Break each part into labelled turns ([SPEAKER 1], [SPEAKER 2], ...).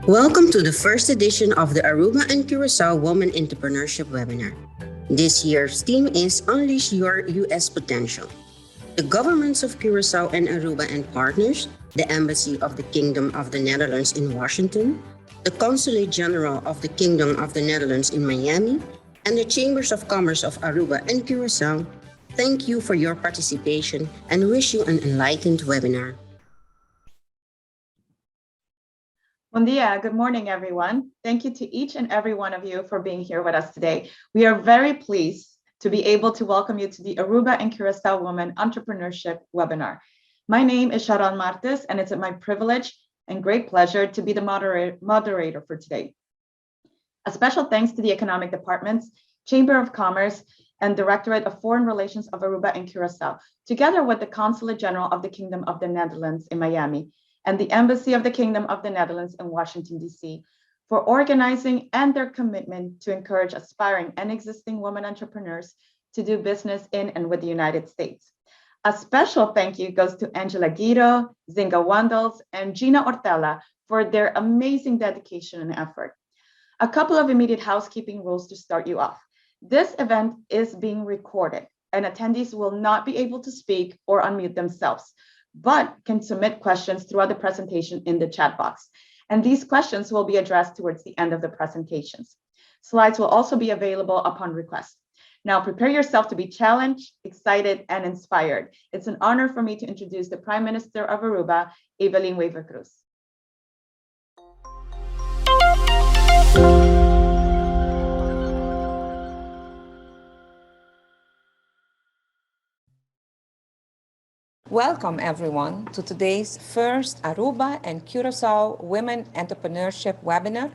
[SPEAKER 1] Welcome to the first edition of the Aruba and Curaçao Women Entrepreneurship webinar. This year's theme is Unleash Your U.S. Potential. The governments of Curaçao and Aruba and partners, the Embassy of the Kingdom of the Netherlands in Washington, the Consulate General of the Kingdom of the Netherlands in Miami, and the Chambers of Commerce of Aruba and Curaçao, thank you for your participation and wish you an enlightened webinar.
[SPEAKER 2] Bom dia, good morning, everyone. Thank you to each and every one of you for being here with us today. We are very pleased to be able to welcome you to the Aruba and Curaçao Women Entrepreneurship webinar. My name is Sharon Martes, and it's my privilege and great pleasure to be the moderator for today. A special thanks to the Economic Departments, Chamber of Commerce, and Directorate of Foreign Relations of Aruba and Curaçao, together with the Consulate General of the Kingdom of the Netherlands in Miami, and the Embassy of the Kingdom of the Netherlands in Washington, D.C., for organizing and their commitment to encourage aspiring and existing women entrepreneurs to do business in and with the United States. A special thank you goes to Angela Guido, Zinga Wandels, and Gina Ortella for their amazing dedication and effort. A couple of immediate housekeeping rules to start you off. This event is being recorded, and attendees will not be able to speak or unmute themselves, but can submit questions throughout the presentation in the chat box. And these questions will be addressed towards the end of the presentations. Slides will also be available upon request. Now prepare yourself to be challenged, excited, and inspired. It's an honor for me to introduce the Prime Minister of Aruba, Evelyn Cruz.
[SPEAKER 3] Welcome everyone to today's first Aruba and Curaçao Women Entrepreneurship webinar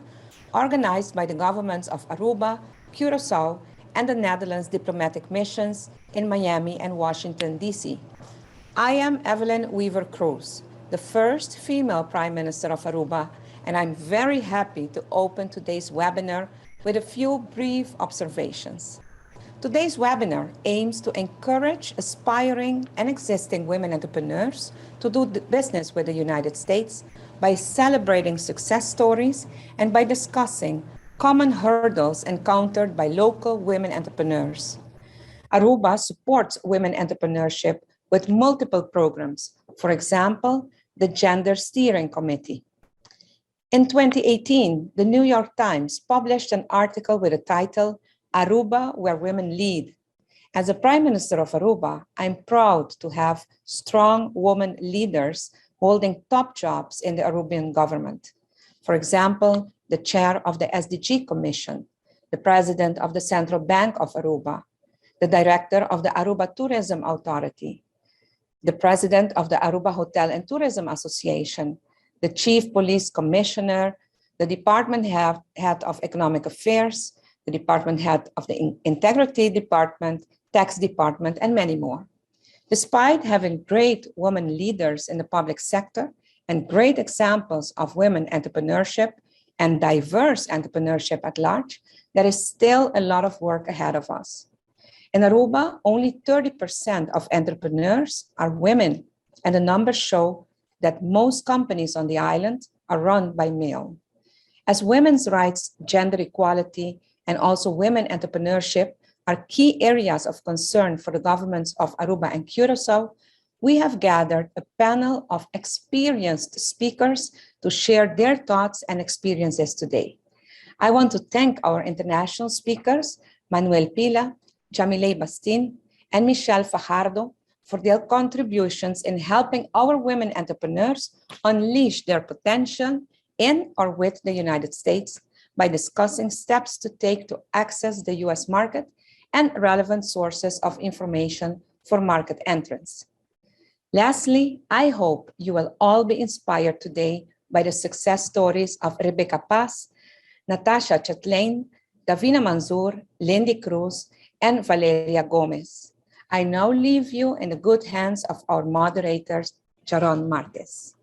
[SPEAKER 3] organized by the governments of Aruba, Curaçao, and the Netherlands diplomatic missions in Miami and Washington, D.C. I am Evelyn Cruz, the first female Prime Minister of Aruba, and I'm very happy to open today's webinar with a few brief observations. Today's webinar aims to encourage aspiring and existing women entrepreneurs to do business with the United States by celebrating success stories and by discussing common hurdles encountered by local women entrepreneurs. Aruba supports women entrepreneurship with multiple programs, for example, the Gender Steering Committee. In 2018, the New York Times published an article with the title, Aruba, Where Women Lead. As a Prime Minister of Aruba, I'm proud to have strong women leaders holding top jobs in the Aruban government. For example, the chair of the SDG Commission, the president of the Central Bank of Aruba, the director of the Aruba Tourism Authority, the president of the Aruba Hotel and Tourism Association, the chief police commissioner, the department head of economic affairs, the department head of the Integrity Department, Tax Department, and many more. Despite having great women leaders in the public sector and great examples of women entrepreneurship and diverse entrepreneurship at large, there is still a lot of work ahead of us. In Aruba, only 30% of entrepreneurs are women, and the numbers show that most companies on the island are run by male. As women's rights, gender equality, and also women entrepreneurship are key areas of concern for the governments of Aruba and Curaçao, we have gathered a panel of experienced speakers to share their thoughts and experiences today. I want to thank our international speakers, Manuel Pilla, Jamile Bastin, and Michelle Fajardo, for their contributions in helping our women entrepreneurs unleash their potential in or with the United States by discussing steps to take to access the US market and relevant sources of information for market entrance. Lastly, I hope you will all be inspired today by the success stories of Rebecca Paz, Natasha Chatelain, Davina Manzour, Lindy Cruz, and Valeria Gomez. I now leave you in the good hands of our moderators, Sharon Martes.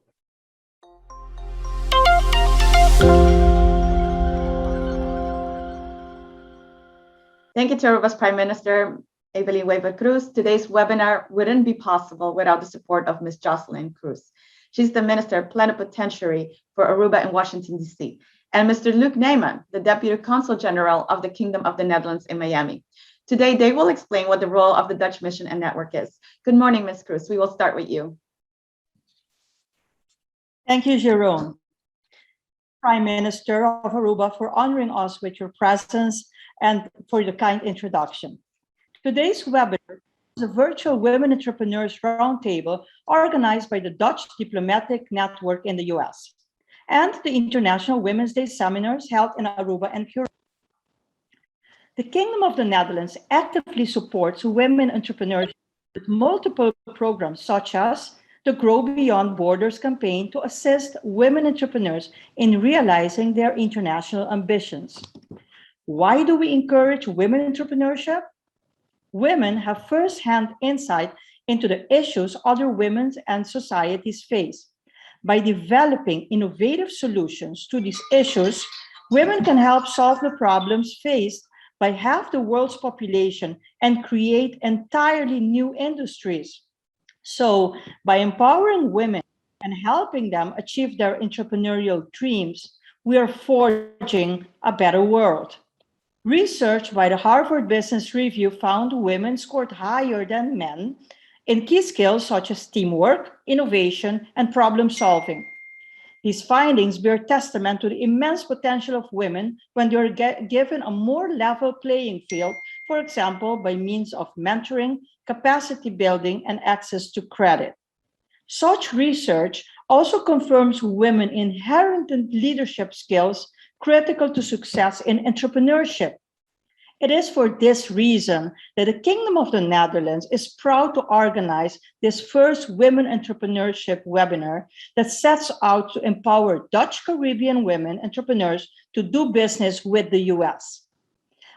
[SPEAKER 2] Thank you to Aruba's Prime Minister, Evelyn Cruz. Today's webinar wouldn't be possible without the support of Ms. Jocelyn Cruz. She's the Minister Plenipotentiary for Aruba in Washington, D.C., and Mr. Luc Neyman, the Deputy Consul General of the Kingdom of the Netherlands in Miami. Today, they will explain what the role of the Dutch mission and network is. Good morning, Ms. Cruz. We will start with you.
[SPEAKER 4] Thank you, Jerome. Prime Minister of Aruba, for honoring us with your presence and for the kind introduction. Today's webinar is a virtual Women Entrepreneurs Roundtable organized by the Dutch Diplomatic Network in the US and the International Women's Day seminars held in Aruba and Curaçao. The Kingdom of the Netherlands actively supports women entrepreneurs with multiple programs such as the Grow Beyond Borders campaign to assist women entrepreneurs in realizing their international ambitions. Why do we encourage women entrepreneurship? Women have first-hand insight into the issues other women and societies face. By developing innovative solutions to these issues, women can help solve the problems faced by half the world's population and create entirely new industries. So, by empowering women and helping them achieve their entrepreneurial dreams, we are forging a better world. Research by the Harvard Business Review found women scored higher than men in key skills such as teamwork, innovation, and problem solving. These findings bear testament to the immense potential of women when they are given a more level playing field, for example, by means of mentoring, capacity building, and access to credit. Such research also confirms women's inherent leadership skills critical to success in entrepreneurship. It is for this reason that the Kingdom of the Netherlands is proud to organize this first Women Entrepreneurship webinar that sets out to empower Dutch Caribbean women entrepreneurs to do business with the US.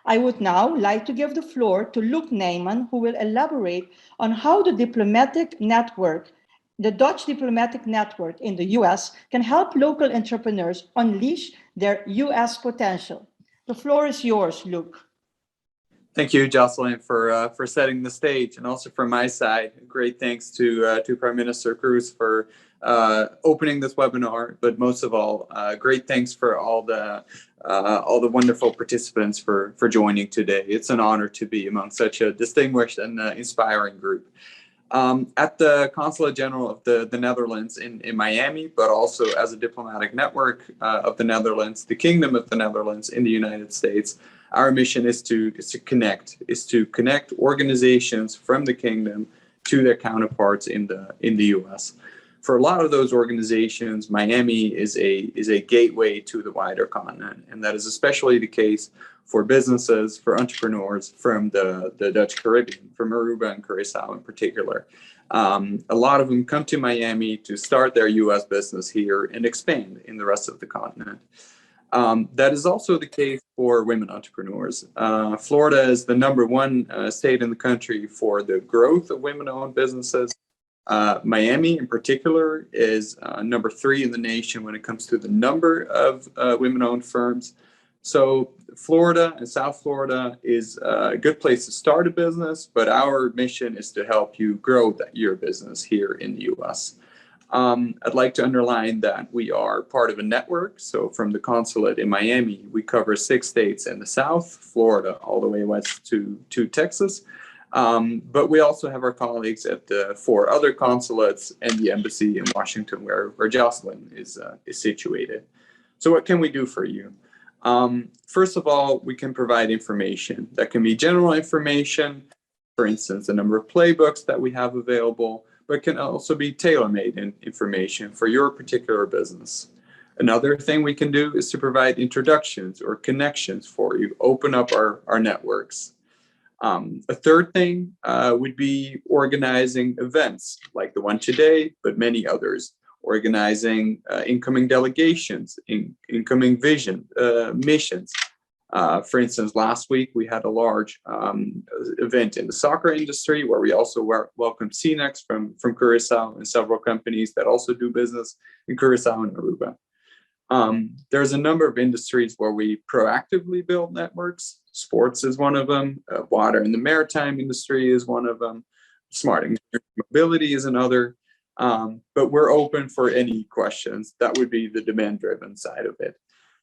[SPEAKER 4] I would now like to give the floor to Luc Neyman, who will elaborate on how the diplomatic network, the Dutch diplomatic network in the US, can help local entrepreneurs unleash their US potential. The floor is yours, Luc.
[SPEAKER 5] Thank you, Jocelyn, for setting the stage, and also from my side, great thanks to Prime Minister Cruz for opening this webinar. But most of all, great thanks for all the wonderful participants for joining today. It's an honor to be among such a distinguished and inspiring group. At the Consulate General of the Netherlands in Miami, but also as a diplomatic network of the Netherlands, the Kingdom of the Netherlands in the United States, our mission is to connect organizations from the Kingdom to their counterparts in the US. For a lot of those organizations, Miami is a gateway to the wider continent, and that is especially the case for businesses, for entrepreneurs from the Dutch Caribbean, from Aruba and Curaçao in particular. A lot of them come to Miami to start their US business here and expand in the rest of the continent. That is also the case for women entrepreneurs. Florida is the #1 state in the country for the growth of women-owned businesses. Miami in particular is #3 in the nation when it comes to the number of women-owned firms. So Florida and South Florida is a good place to start a business, but our mission is to help you grow your business here in the US. I'd like to underline that we are part of a network. So from the consulate in Miami, we cover 6 states in the South, Florida, all the way west to Texas. But we also have our colleagues at the 4 other consulates and the embassy in Washington, where Jocelyn is situated. So what can we do for you? First of all, we can provide information. That can be general information, for instance, the number of playbooks that we have available, but can also be tailor-made information for your particular business. Another thing we can do is to provide introductions or connections for you, open up our networks. A third thing would be organizing events like the one today, but many others, organizing incoming delegations, incoming missions. For instance, last week we had a large event in the soccer industry where we also welcomed CNEX from Curaçao and several companies that also do business in Curaçao and Aruba. There's a number of industries where we proactively build networks. Sports is one of them. Water and the maritime industry is one of them. Smart mobility is another. But we're open for any questions. That would be the demand-driven side of it.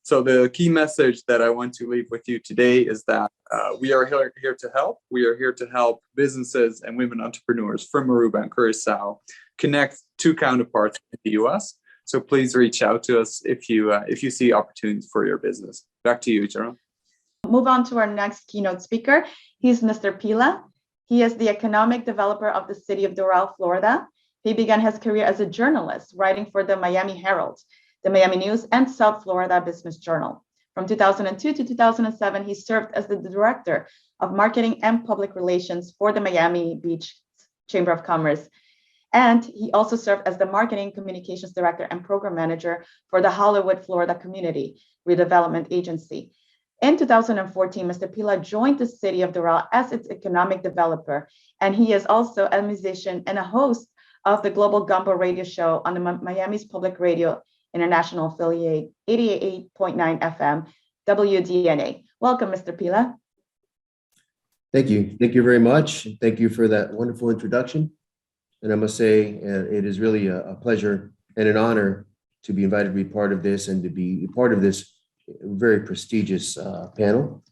[SPEAKER 5] So the key message that I want to leave with you today is that we are here to help. We are here to help businesses and women entrepreneurs from Aruba and Curaçao connect to counterparts in the US. So please reach out to us if you see opportunities for your business. Back to you, Jerome.
[SPEAKER 2] Move on to our next keynote speaker. He's Mr. Pilla. He is the economic developer of the city of Doral, Florida. He began his career as a journalist, writing for the Miami Herald, the Miami News, and South Florida Business Journal. From 2002 to 2007, he served as the director of marketing and public relations for the Miami Beach Chamber of Commerce. And he also served as the marketing communications director and program manager for the Hollywood, Florida Community Redevelopment Agency. In 2014, Mr. Pilla joined the city of Doral as its economic developer, and he is also a musician and a host of the Global Gumbo radio show on the Miami's Public Radio International affiliate 88.9 FM, WDNA. Welcome, Mr. Pilla.
[SPEAKER 6] Thank you. Thank you very much. Thank you for that wonderful introduction. And I must say, it is really a pleasure and an honor to be invited to be part of this and to be part of this very prestigious panel.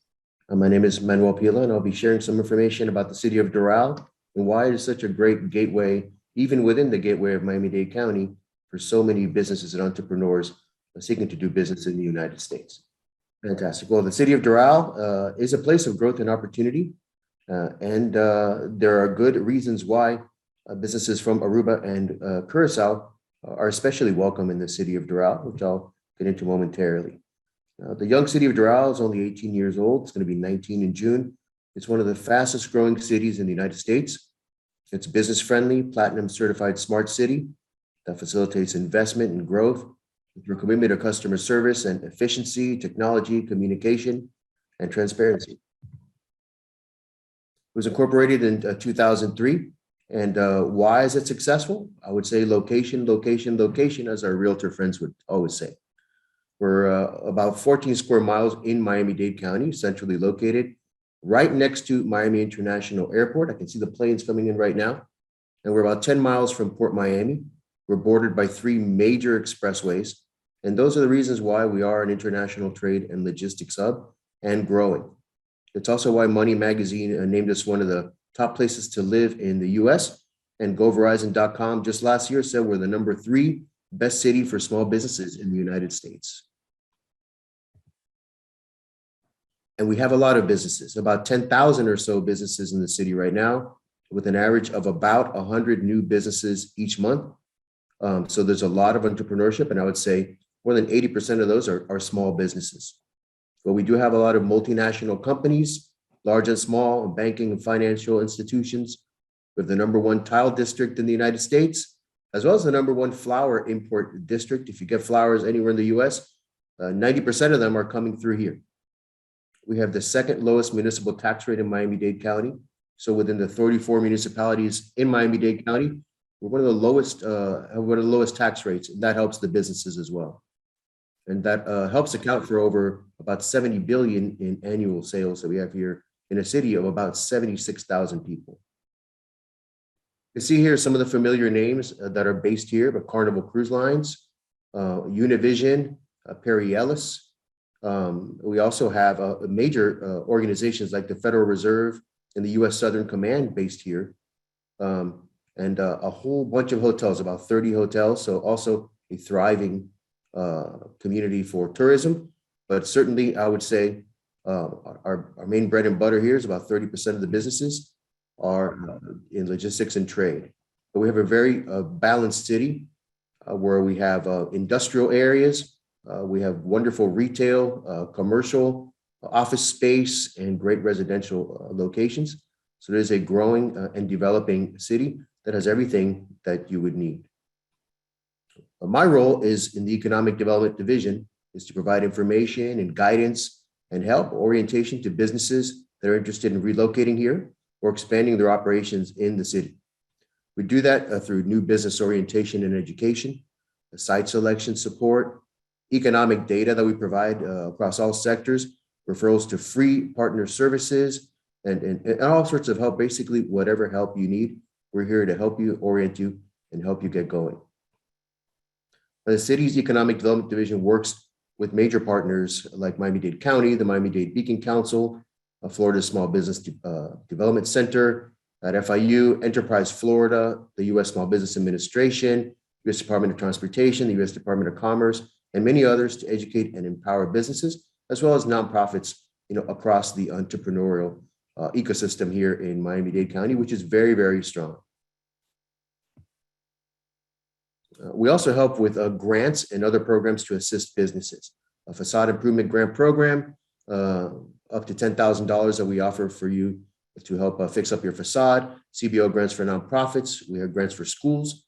[SPEAKER 6] My name is Manuel Pilla, and I'll be sharing some information about the city of Doral and why it is such a great gateway, even within the gateway of Miami-Dade County, for so many businesses and entrepreneurs seeking to do business in the United States. Fantastic. Well, the city of Doral is a place of growth and opportunity, and there are good reasons why businesses from Aruba and Curaçao are especially welcome in the city of Doral, which I'll get into momentarily. The young city of Doral is only 18 years old. It's going to be 19 in June. It's one of the fastest growing cities in the United States. It's business friendly, platinum certified smart city that facilitates investment and growth through commitment to customer service and efficiency, technology, communication, and transparency. It was incorporated in 2003. And why is it successful? I would say location, location, location, as our realtor friends would always say. We're about 14 square miles in Miami-Dade County, centrally located, right next to Miami International Airport. I can see the planes coming in right now. And we're about 10 miles from Port Miami. We're bordered by 3 major expressways. And those are the reasons why we are an international trade and logistics hub and growing. It's also why Money Magazine named us one of the top places to live in the US. And GoVerizon.com just last year said we're the number 3 best city for small businesses in the United States. And we have a lot of businesses, about 10,000 or so businesses in the city right now, with an average of about 100 new businesses each month. So there's a lot of entrepreneurship, and I would say more than 80% of those are small businesses. But we do have a lot of multinational companies, large and small, banking and financial institutions. We have the number 1 tile district in the United States, as well as the number 1 flower import district. If you get flowers anywhere in the US, 90% of them are coming through here. We have the 2nd lowest municipal tax rate in Miami-Dade County. So within the 34 municipalities in Miami-Dade County, we're one of the lowest tax rates, and that helps the businesses as well. And that helps account for over about 70 billion in annual sales that we have here in a city of about 76,000 people. You see here some of the familiar names that are based here, but Carnival Cruise Lines, Univision, Perry Ellis. We also have major organizations like the Federal Reserve and the U.S. Southern Command based here, and a whole bunch of hotels, about 30 hotels. So also a thriving community for tourism. But certainly, I would say our main bread and butter here is about 30% of the businesses are in logistics and trade. But we have a very balanced city where we have industrial areas. We have wonderful retail, commercial, office space, and great residential locations. So it is a growing and developing city that has everything that you would need. My role is in the Economic Development Division is to provide information and guidance and help orientation to businesses that are interested in relocating here or expanding their operations in the city. We do that through new business orientation and education, site selection support, economic data that we provide across all sectors, referrals to free partner services, and all sorts of help, basically whatever help you need. We're here to help you, orient you, and help you get going. The city's Economic Development Division works with major partners like Miami-Dade County, the Miami-Dade Beacon Council, Florida Small Business Development Center, at FIU, Enterprise Florida, the U.S. Small Business Administration, U.S. Department of Transportation, the U.S. Department of Commerce, and many others to educate and empower businesses, as well as nonprofits, across the entrepreneurial ecosystem here in Miami-Dade County, which is very, very strong. We also help with grants and other programs to assist businesses. A facade improvement grant program, up to $10,000 that we offer for you to help fix up your facade. CBO grants for nonprofits. We have grants for schools.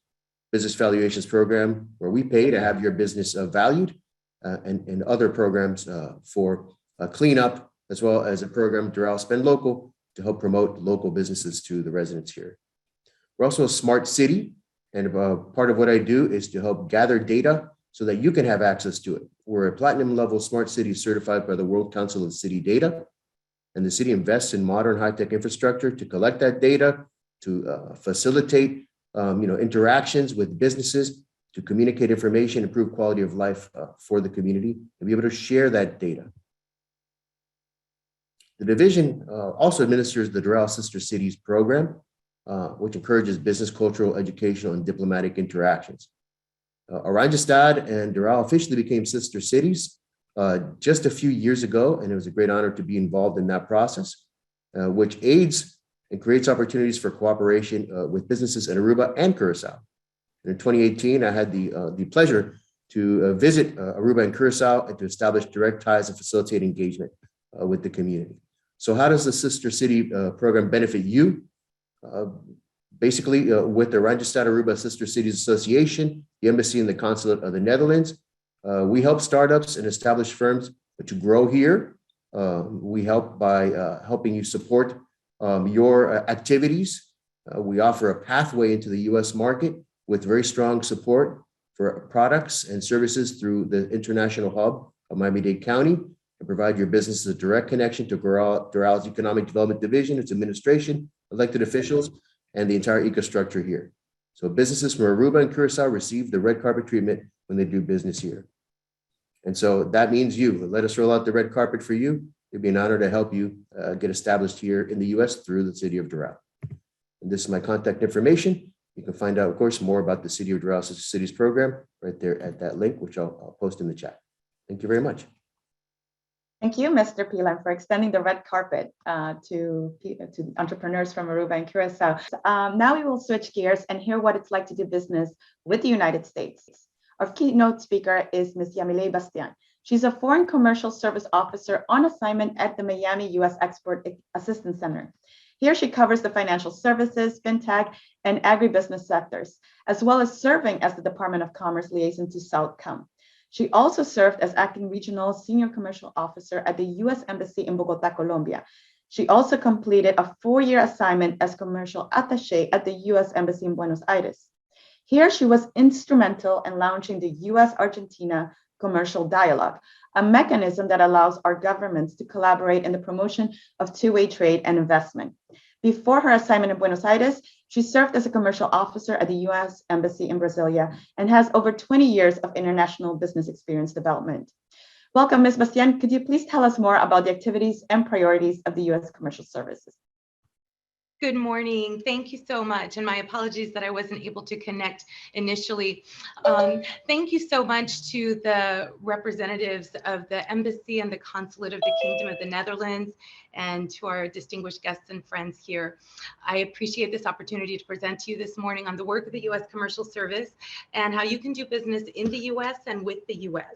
[SPEAKER 6] Business valuations program, where we pay to have your business valued, and other programs for cleanup, as well as a program, Doral Spend Local, to help promote local businesses to the residents here. We're also a smart city. And part of what I do is to help gather data so that you can have access to it. We're a platinum level smart city certified by the World Council of City Data. And the city invests in modern high-tech infrastructure to collect that data, to facilitate interactions with businesses, to communicate information, improve quality of life for the community, and be able to share that data. The division also administers the Doral Sister Cities program, which encourages business, cultural, educational, and diplomatic interactions. Oranjestad and Doral officially became sister cities just a few years ago, and it was a great honor to be involved in that process, which aids and creates opportunities for cooperation with businesses in Aruba and Curaçao. And in 2018, I had the pleasure to visit Aruba and Curaçao and to establish direct ties and facilitate engagement with the community. So how does the Sister City program benefit you? Basically, with the Oranjestad Aruba Sister Cities Association, the Embassy and the Consulate of the Netherlands, we help startups and established firms to grow here. We help by helping you support your activities. We offer a pathway into the U.S. market with very strong support for products and services through the international hub of Miami-Dade County, and provide your business a direct connection to Doral's Economic Development Division, its administration, elected officials, and the entire ecostructure here. So businesses from Aruba and Curaçao receive the red carpet treatment when they do business here. And so that means you. Let us roll out the red carpet for you. It'd be an honor to help you get established here in the U.S. through the city of Doral. And this is my contact information. You can find out, of course, more about the City of Doral Sister Cities program right there at that link, which I'll post in the chat. Thank you very much.
[SPEAKER 2] Thank you, Mr. Pilla, for extending the red carpet to entrepreneurs from Aruba and Curaçao. Now we will switch gears and hear what it's like to do business with the United States. Our keynote speaker is Ms. Yamile Bastian. She's a Foreign Commercial Service Officer on assignment at the Miami U.S. Export Assistance Center. Here she covers the financial services, fintech, and agribusiness sectors, as well as serving as the Department of Commerce liaison to Southcom. She also served as acting regional senior commercial officer at the U.S. Embassy in Bogota, Colombia. She also completed a 4-year assignment as commercial attaché at the U.S. Embassy in Buenos Aires. Here, she was instrumental in launching the U.S.-Argentina Commercial Dialogue, a mechanism that allows our governments to collaborate in the promotion of two-way trade and investment. Before her assignment in Buenos Aires, she served as a commercial officer at the U.S. Embassy in Brasilia and has over 20 years of international business experience development. Welcome, Ms. Bastian. Could you please tell us more about the activities and priorities of the U.S. Commercial Services?
[SPEAKER 7] Good morning. Thank you so much. And my apologies that I wasn't able to connect initially. Thank you so much to the representatives of the Embassy and the Consulate of the Kingdom of the Netherlands, and to our distinguished guests and friends here. I appreciate this opportunity to present to you this morning on the work of the U.S. Commercial Service and how you can do business in the U.S. and with the U.S.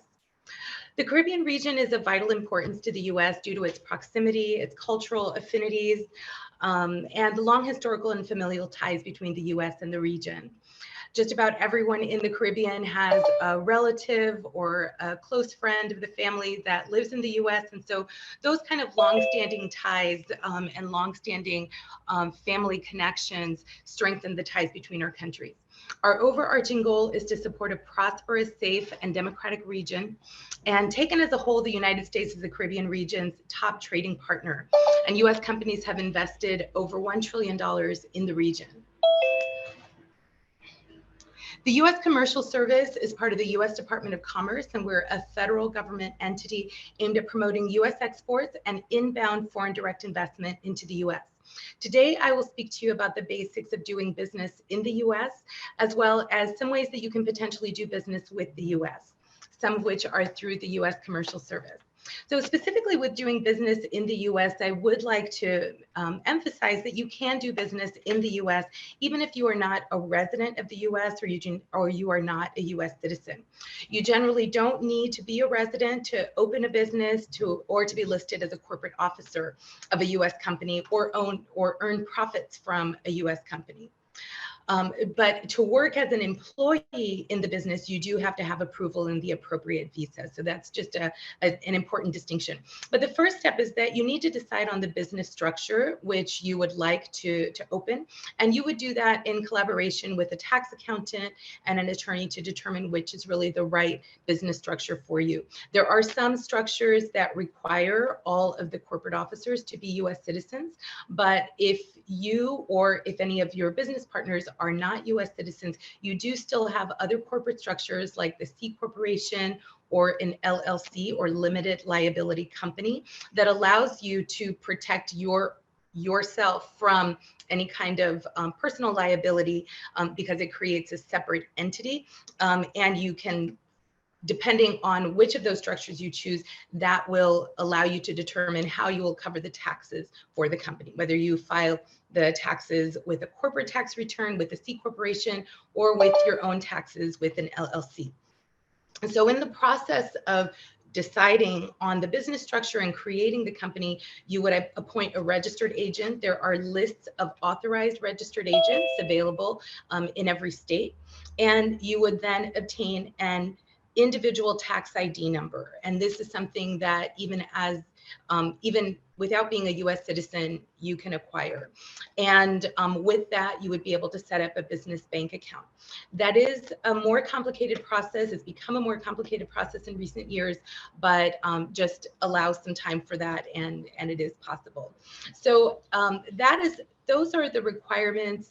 [SPEAKER 7] The Caribbean region is of vital importance to the U.S. due to its proximity, its cultural affinities, and the long historical and familial ties between the U.S. and the region. Just about everyone in the Caribbean has a relative or a close friend of the family that lives in the U.S. And so those kind of longstanding ties and longstanding family connections strengthen the ties between our countries. Our overarching goal is to support a prosperous, safe, and democratic region. And taken as a whole, the United States is the Caribbean region's top trading partner. And U.S. companies have invested over $1 trillion in the region. The U.S. Commercial Service is part of the U.S. Department of Commerce, and we're a federal government entity aimed at promoting U.S. exports and inbound foreign direct investment into the U.S. Today, I will speak to you about the basics of doing business in the U.S., as well as some ways that you can potentially do business with the U.S., some of which are through the U.S. Commercial Service. So specifically with doing business in the U.S., I would like to emphasize that you can do business in the U.S. even if you are not a resident of the U.S. or you are not a U.S. citizen. You generally don't need to be a resident to open a business or to be listed as a corporate officer of a U.S. company or earn profits from a U.S. company. But to work as an employee in the business, you do have to have approval in the appropriate visa. So that's just an important distinction. But the first step is that you need to decide on the business structure which you would like to open. And you would do that in collaboration with a tax accountant and an attorney to determine which is really the right business structure for you. There are some structures that require all of the corporate officers to be U.S. citizens. But if you or if any of your business partners are not U.S. citizens, you do still have other corporate structures like the C corporation or an LLC or limited liability company that allows you to protect yourself from any kind of personal liability because it creates a separate entity, and you can, depending on which of those structures you choose, that will allow you to determine how you will cover the taxes for the company, whether you file the taxes with a corporate tax return with a C corporation or with your own taxes with an LLC. And so in the process of deciding on the business structure and creating the company, you would appoint a registered agent. There are lists of authorized registered agents available in every state. And you would then obtain an individual tax ID number. And this is something that even without being a US citizen, you can acquire. And with that, you would be able to set up a business bank account. That is a more complicated process. It's become a more complicated process in recent years, but just allows some time for that, and it is possible. So those are the requirements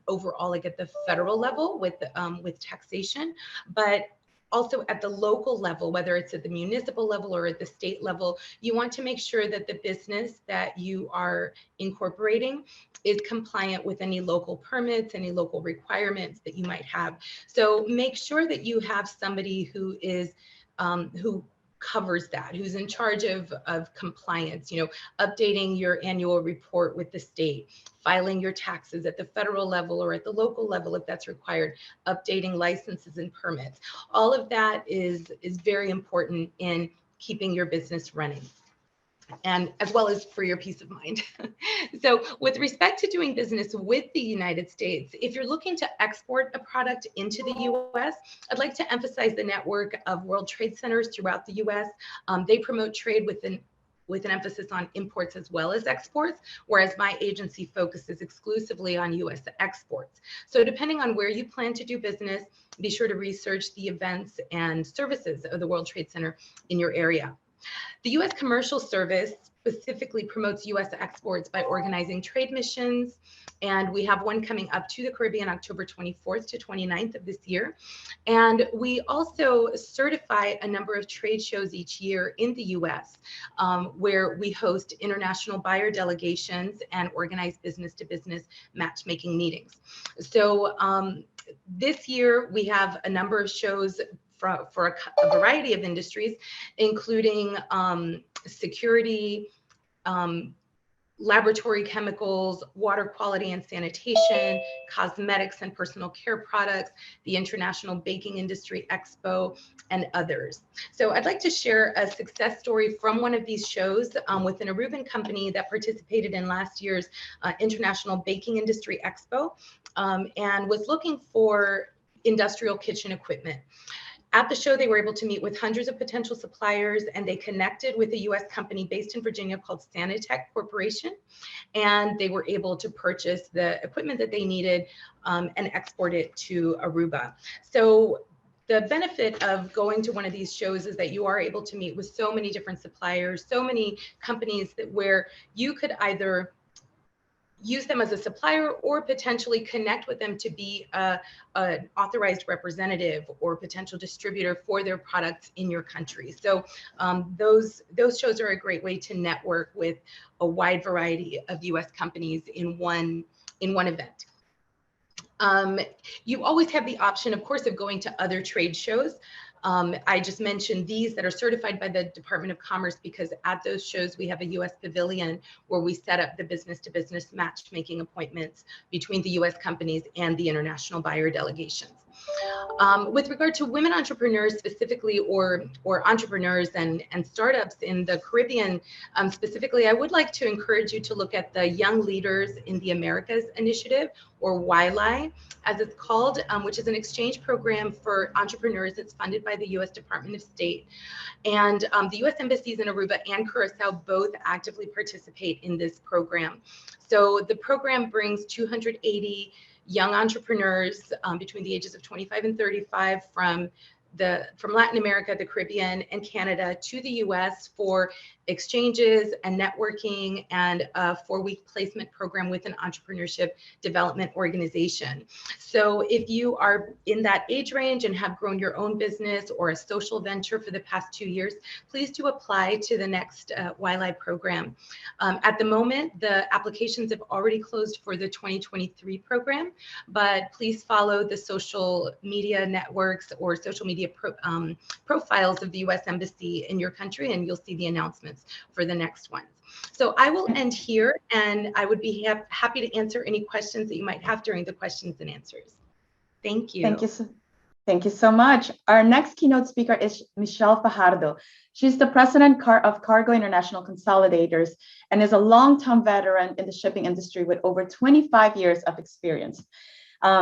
[SPEAKER 7] overall, like at the federal level with taxation, but also at the local level, whether it's at the municipal level or at the state level, you want to make sure that the business that you are incorporating is compliant with any local permits, any local requirements that you might have. So make sure that you have somebody who is who covers that, who's in charge of compliance, updating your annual report with the state, filing your taxes at the federal level or at the local level if that's required, updating licenses and permits. All of that is very important in keeping your business running, and as well as for your peace of mind. So with respect to doing business with the United States, if you're looking to export a product into the US, I'd like to emphasize the network of World Trade Centers throughout the US. They promote trade with an emphasis on imports as well as exports, whereas my agency focuses exclusively on US exports. So depending on where you plan to do business, be sure to research the events and services of the World Trade Center in your area. The U.S. Commercial Service specifically promotes U.S. exports by organizing trade missions, and we have one coming up to the Caribbean October 24th to 29th of this year. And we also certify a number of trade shows each year in the U.S. Where we host international buyer delegations and organize business-to-business matchmaking meetings. So this year we have a number of shows for a variety of industries, including security, laboratory chemicals, water quality and sanitation, cosmetics and personal care products, the International Baking Industry Expo, and others. So I'd like to share a success story from one of these shows with an Aruban company that participated in last year's International Baking Industry Expo and was looking for industrial kitchen equipment. At the show, they were able to meet with hundreds of potential suppliers, and they connected with a U.S. company based in Virginia called Sanitec Corporation, and they were able to purchase the equipment that they needed and export it to Aruba. So the benefit of going to one of these shows is that you are able to meet with so many different suppliers, so many companies where you could either use them as a supplier or potentially connect with them to be an authorized representative or potential distributor for their products in your country. So those shows are a great way to network with a wide variety of US companies in one event. You always have the option, of course, of going to other trade shows. I just mentioned these that are certified by the Department of Commerce because at those shows we have a US pavilion where we set up the business-to-business matchmaking appointments between the US companies and the international buyer delegations. With regard to women entrepreneurs specifically, or entrepreneurs and startups in the Caribbean specifically, I would like to encourage you to look at the Young Leaders in the Americas initiative, or YLI, as it's called, which is an exchange program for entrepreneurs. It's funded by the U.S. Department of State. And the U.S. embassies in Aruba and Curacao both actively participate in this program. So the program brings 280 young entrepreneurs between the ages of 25 and 35 from Latin America, the Caribbean, and Canada to the US for exchanges and networking and a 4-week placement program with an entrepreneurship development organization. So if you are in that age range and have grown your own business or a social venture for the past 2 years, please do apply to the next YLI program. At the moment, the applications have already closed for the 2023 program, but please follow the social media networks or social media profiles of the US Embassy in your country, and you'll see the announcements for the next ones. So I will end here, and I would be happy to answer any questions that you might have during the questions and answers. Thank you.
[SPEAKER 2] Thank you so much. Our next keynote speaker is Michelle Fajardo. She's the president of Cargo International Consolidators and is a long-time veteran in the shipping industry with over 25 years of experience.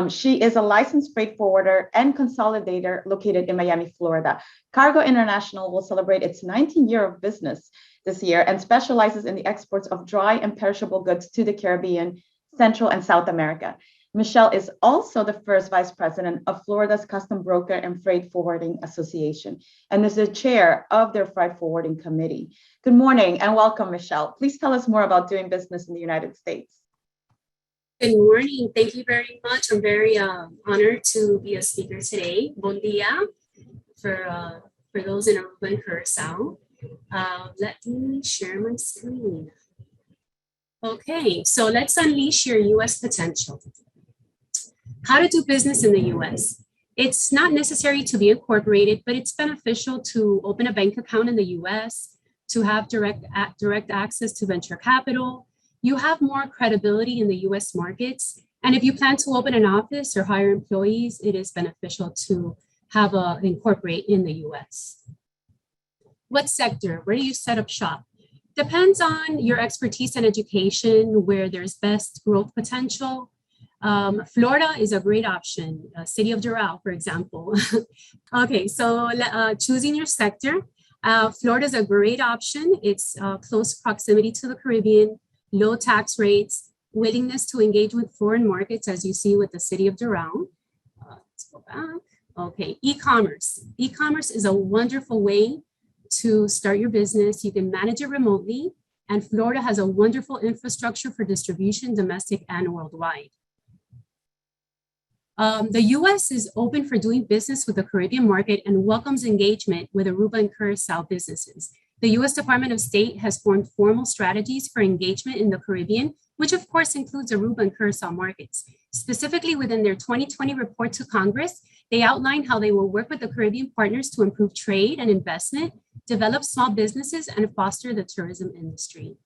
[SPEAKER 2] She is a licensed freight forwarder and consolidator located in Miami, Florida. Cargo International will celebrate its 19th year of business this year and specializes in the exports of dry and perishable goods to the Caribbean, Central and South America. Michelle is also the first vice president of Florida's Custom Broker and Freight Forwarding Association and is the chair of their Freight Forwarding Committee. Good morning and welcome, Michelle. Please tell us more about doing business in the United States.
[SPEAKER 8] Good morning. Thank you very much. I'm very honored to be a speaker today. Bon dia for those in Aruba and Curaçao. Let me share my screen. Okay, so let's unleash your U.S. potential. How to do business in the U.S. It's not necessary to be incorporated, but it's beneficial to open a bank account in the U.S., to have direct access to venture capital. You have more credibility in the US markets. And if you plan to open an office or hire employees, it is beneficial to have incorporate in the US. What sector? Where do you set up shop? Depends on your expertise and education, where there's best growth potential. Florida is a great option. City of Doral, for example. Okay, so choosing your sector. Florida is a great option. It's close proximity to the Caribbean, low tax rates, willingness to engage with foreign markets, as you see with the City of Doral. Let's go back. Okay, e-commerce. E-commerce is a wonderful way to start your business. You can manage it remotely, and Florida has a wonderful infrastructure for distribution, domestic and worldwide. The US is open for doing business with the Caribbean market and welcomes engagement with Aruba and Curaçao businesses. The US Department of State has formed formal strategies for engagement in the Caribbean, which of course includes Aruba and Curaçao markets. Specifically within their 2020 report to Congress, they outline how they will work with the Caribbean partners to improve trade and investment, develop small businesses, and foster the tourism industry.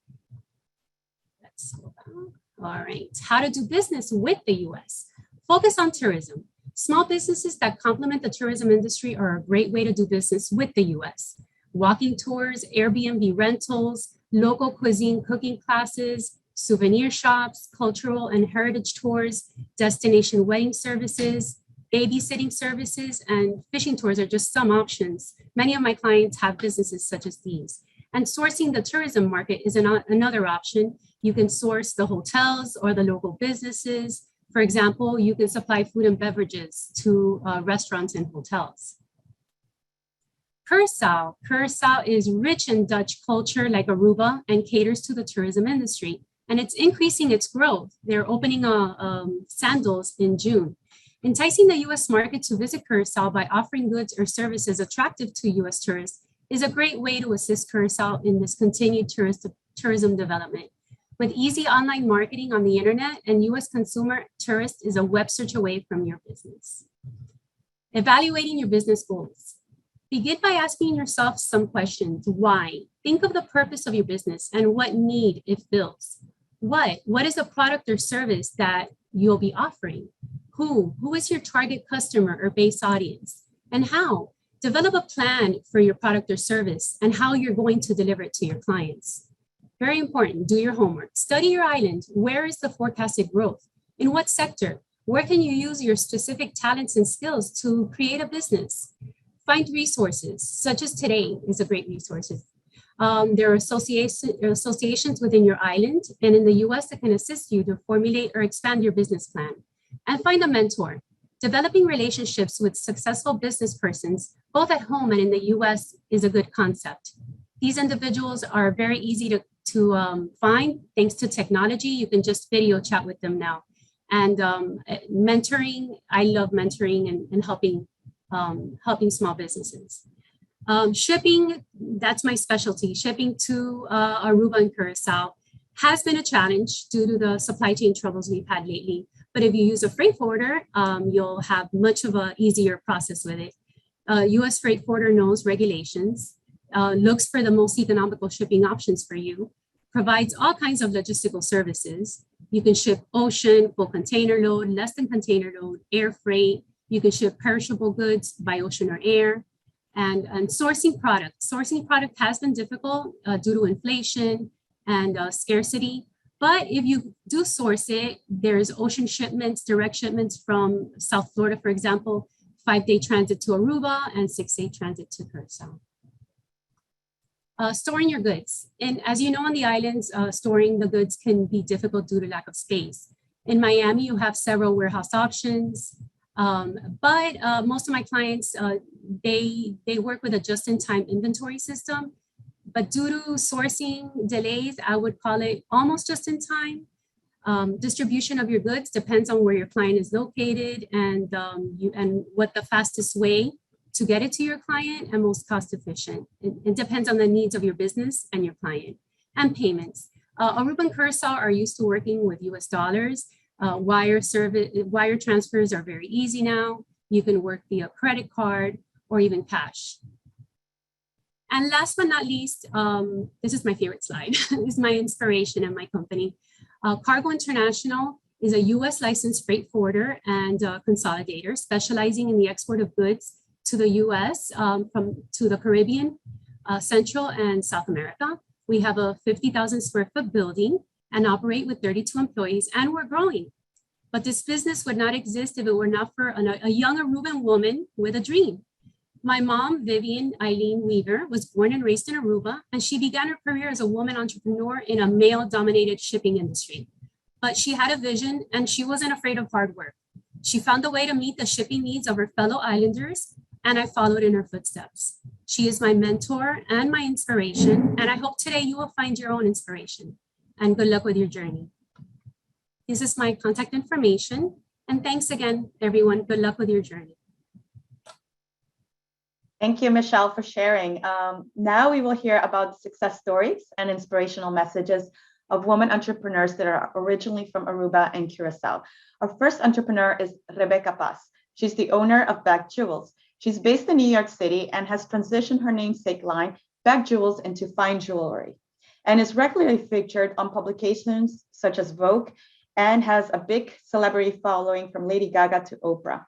[SPEAKER 8] Let's go back. All right, how to do business with the US. Focus on tourism. Small businesses that complement the tourism industry are a great way to do business with the US. Walking tours, Airbnb rentals, local cuisine cooking classes, souvenir shops, cultural and heritage tours, destination wedding services, babysitting services, and fishing tours are just some options. Many of my clients have businesses such as these. And sourcing the tourism market is another option. You can source the hotels or the local businesses. For example, you can supply food and beverages to restaurants and hotels. Curaçao is rich in Dutch culture like Aruba and caters to the tourism industry. and it's increasing its growth. They're opening sandals in June. Enticing the US market to visit Curaçao by offering goods or services attractive to US tourists is a great way to assist Curaçao in this continued tourism development. With easy online marketing on the internet, and US consumer tourist is a web search away from your business. Evaluating your business goals. Begin by asking yourself some questions. Why? Think of the purpose of your business and what need it fills. What is the product or service that you'll be offering? Who is your target customer or base audience? And how? Develop a plan for your product or service and how you're going to deliver it to your clients. Very important, do your homework. Study your island. Where is the forecasted growth? In what sector? Where can you use your specific talents and skills to create a business? Find resources, such as today is a great resource. There are associations within your island and in the US that can assist you to formulate or expand your business plan. And find a mentor. Developing relationships with successful business persons, both at home and in the US, is a good concept. These individuals are very easy to find thanks to technology. You can just video chat with them now. And mentoring, I love mentoring and helping small businesses. Shipping, that's my specialty. Shipping to Aruba and Curaçao has been a challenge due to the supply chain troubles we've had lately. But if you use a freight forwarder, you'll have much of an easier process with it. US freight forwarder knows regulations, looks for the most economical shipping options for you, provides all kinds of logistical services. You can ship ocean, full container load, less than container load, air freight. You can ship perishable goods by ocean or air. And sourcing product. Sourcing product has been difficult due to inflation and scarcity. But if you do source it, there's ocean shipments, direct shipments from South Florida, for example, 5-day transit to Aruba and 6-day transit to Curaçao. Storing your goods. And as you know, on the islands, storing the goods can be difficult due to lack of space. In Miami, you have several warehouse options, but most of my clients, they work with a just-in-time inventory system. But due to sourcing delays, I would call it almost just in time. Distribution of your goods depends on where your client is located and what the fastest way to get it to your client and most cost efficient. It depends on the needs of your business and your client. And payments. Aruba and Curaçao are used to working with US dollars. Wire transfers are very easy now. You can work via credit card or even cash. And last but not least, this is my favorite slide. This is my inspiration and my company. Cargo International is a US licensed freight forwarder and consolidator specializing in the export of goods to the US to the Caribbean, Central and South America. We have a 50,000 square foot building and operate with 32 employees, and we're growing. But this business would not exist if it were not for a young Aruban woman with a dream. My mom, Vivian Eileen Weaver, was born and raised in Aruba, and she began her career as a woman entrepreneur in a male-dominated shipping industry. But she had a vision, and she wasn't afraid of hard work. She found a way to meet the shipping needs of her fellow islanders, and I followed in her footsteps. She is my mentor and my inspiration, and I hope today you will find your own inspiration. And good luck with your journey. This is my contact information, and thanks again, everyone. Good luck with your journey.
[SPEAKER 2] Thank you, Michelle, for sharing. Now we will hear about success stories and inspirational messages of women entrepreneurs that are originally from Aruba and Curaçao. Our first entrepreneur is Rebecca Paz. She's the owner of Bag Jewels. She's based in New York City and has transitioned her namesake line, Bag Jewels, into fine jewelry, and is regularly featured on publications such as Vogue and has a big celebrity following from Lady Gaga to Oprah.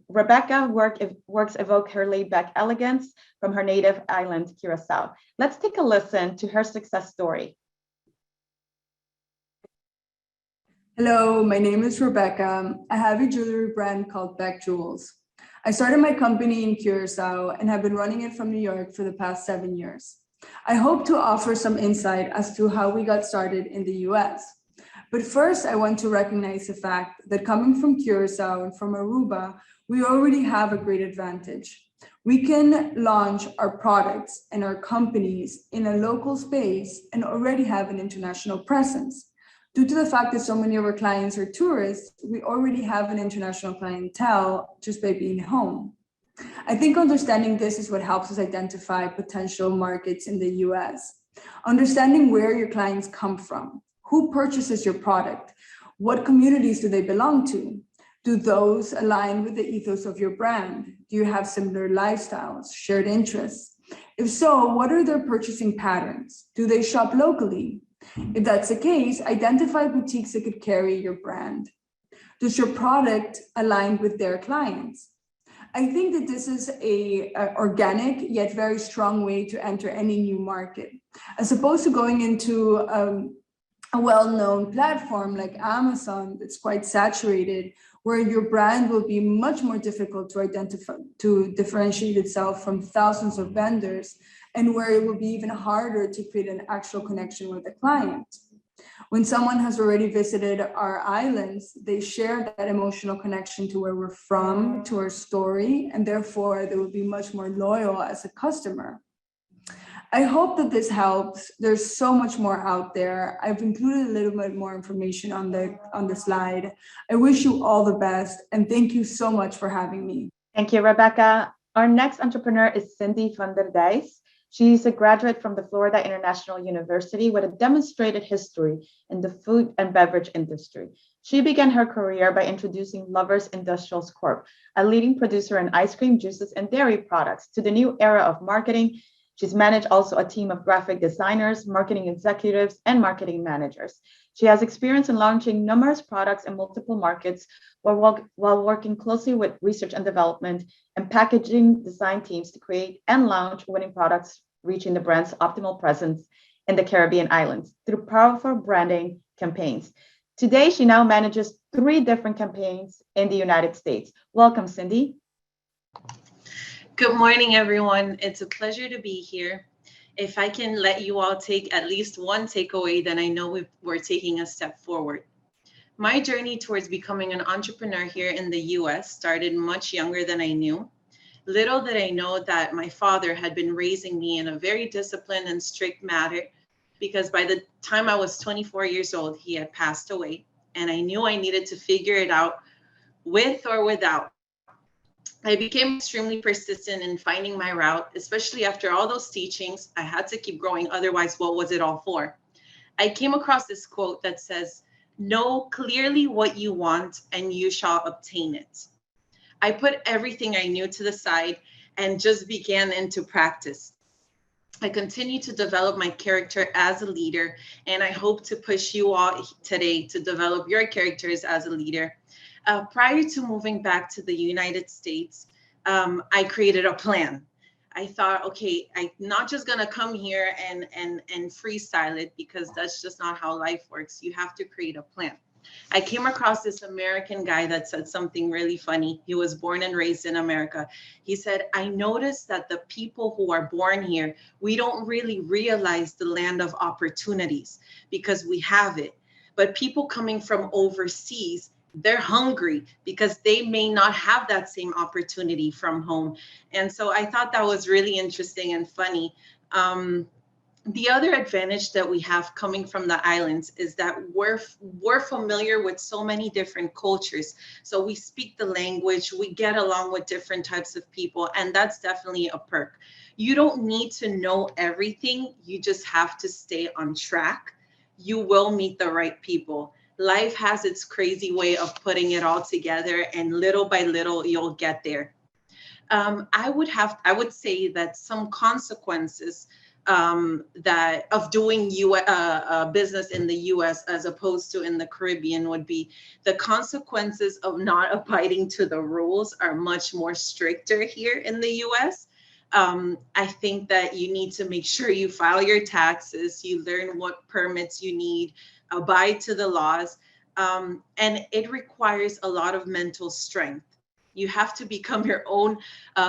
[SPEAKER 2] Rebecca works evoke her laid-back elegance from her native island, Curaçao. Let's take a listen to her success story.
[SPEAKER 9] Hello, my name is Rebecca. I have a jewelry brand called Bag Jewels. I started my company in Curaçao and have been running it from New York for the past 7 years. I hope to offer some insight as to how we got started in the US. But first, I want to recognize the fact that coming from Curaçao and from Aruba, we already have a great advantage. We can launch our products and our companies in a local space and already have an international presence. Due to the fact that so many of our clients are tourists, we already have an international clientele just by being home. I think understanding this is what helps us identify potential markets in the US. Understanding where your clients come from, who purchases your product, what communities do they belong to? Do those align with the ethos of your brand? Do you have similar lifestyles, shared interests? If so, what are their purchasing patterns? Do they shop locally? If that's the case, identify boutiques that could carry your brand. Does your product align with their clients? I think that this is a organic yet very strong way to enter any new market, as opposed to going into a well-known platform like Amazon that's quite saturated, where your brand will be much more difficult to identify, to differentiate itself from thousands of vendors, and where it will be even harder to create an actual connection with the client. When someone has already visited our islands, they share that emotional connection to where we're from, to our story, and therefore they will be much more loyal as a customer. I hope that this helps. There's so much more out there. I've included a little bit more information on the slide. I wish you all the best, and thank you so much for having me.
[SPEAKER 2] Thank you, Rebecca. Our next entrepreneur is Cindy van der Dijs. She's a graduate from the Florida International University with a demonstrated history in the food and beverage industry. She began her career by introducing Lovers Industrials Corp., a leading producer in ice cream, juices, and dairy products, to the new era of marketing. She's managed also a team of graphic designers, marketing executives, and marketing managers. She has experience in launching numerous products in multiple markets while working closely with research and development and packaging design teams to create and launch winning products, reaching the brand's optimal presence in the Caribbean islands through powerful branding campaigns. Today, she now manages 3 different campaigns in the United States. Welcome, Cindy.
[SPEAKER 10] Good morning, everyone. It's a pleasure to be here. If I can let you all take at least one takeaway, then I know we're taking a step forward. My journey towards becoming an entrepreneur here in the US started much younger than I knew. Little did I know that my father had been raising me in a very disciplined and strict manner, because by the time I was 24 years old, he had passed away, and I knew I needed to figure it out with or without. I became extremely persistent in finding my route, especially after all those teachings. I had to keep growing, otherwise, what was it all for? I came across this quote that says, "Know clearly what you want and you shall obtain it." I put everything I knew to the side and just began into practice. I continue to develop my character as a leader, and I hope to push you all today to develop your characters as a leader. Prior to moving back to the United States, I created a plan. I thought, okay, I'm not just gonna come here and freestyle it, because that's just not how life works. You have to create a plan. I came across this American guy that said something really funny. He was born and raised in America. He said, "I noticed that the people who are born here, we don't really realize the land of opportunities because we have it. But people coming from overseas, they're hungry because they may not have that same opportunity from home." And so I thought that was really interesting and funny. The other advantage that we have coming from the islands is that we're familiar with so many different cultures. So we speak the language, we get along with different types of people, and that's definitely a perk. You don't need to know everything, you just have to stay on track. You will meet the right people. Life has its crazy way of putting it all together, and little by little, you'll get there. I would say that some consequences that of doing business in the US as opposed to in the Caribbean would be the consequences of not abiding to the rules are much more stricter here in the US. I think that you need to make sure you file your taxes, you learn what permits you need, abide to the laws, and it requires a lot of mental strength. You have to become your own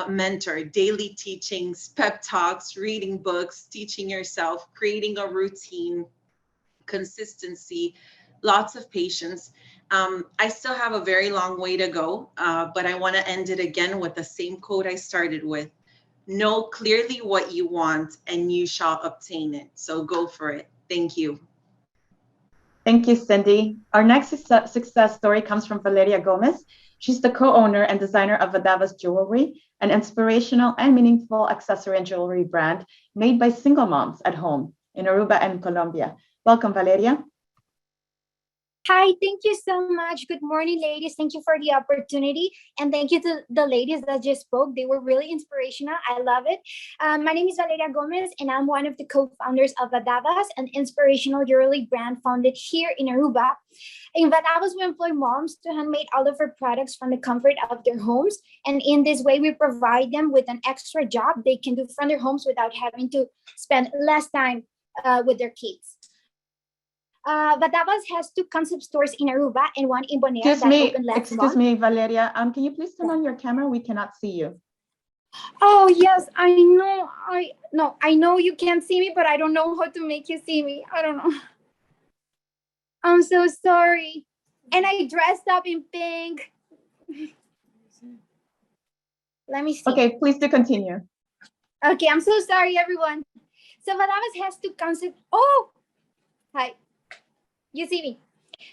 [SPEAKER 10] mentor, daily teachings, pep talks, reading books, teaching yourself, creating a routine, consistency, lots of patience. I still have a very long way to go, but I want to end it again with the same quote I started with. Know clearly what you want and you shall obtain it. So go for it. Thank you.
[SPEAKER 2] Thank you, Cindy. Our next success story comes from Valeria Gomez. She's the co-owner and designer of Vadava's Jewelry, an inspirational and meaningful accessory and jewelry brand made by single moms at home in Aruba and Colombia. Welcome, Valeria.
[SPEAKER 11] Hi, thank you so much. Good morning, ladies. Thank you for the opportunity. And thank you to the ladies that just spoke. They were really inspirational. I love it. My name is Valeria Gomez, and I'm one of the co-founders of Vadavas, an inspirational jewelry brand founded here in Aruba. In Vadavas, we employ moms to handmade all of our products from the comfort of their homes. And in this way, we provide them with an extra job they can do from their homes without having to spend less time with their kids. Vadavas has 2 concept stores in Aruba and 1 in Bonaire that opened last month.
[SPEAKER 2] Excuse me, Valeria. Can you please turn on your camera? We cannot see you.
[SPEAKER 11] Oh yes, I know. I know you can't see me, but I don't know how to make you see me. I don't know. I'm so sorry. And I dressed up in pink. Let me see.
[SPEAKER 2] Okay, please do continue.
[SPEAKER 11] Okay, I'm so sorry, everyone. So Vadavas has 2 concept. Oh, hi. You see me.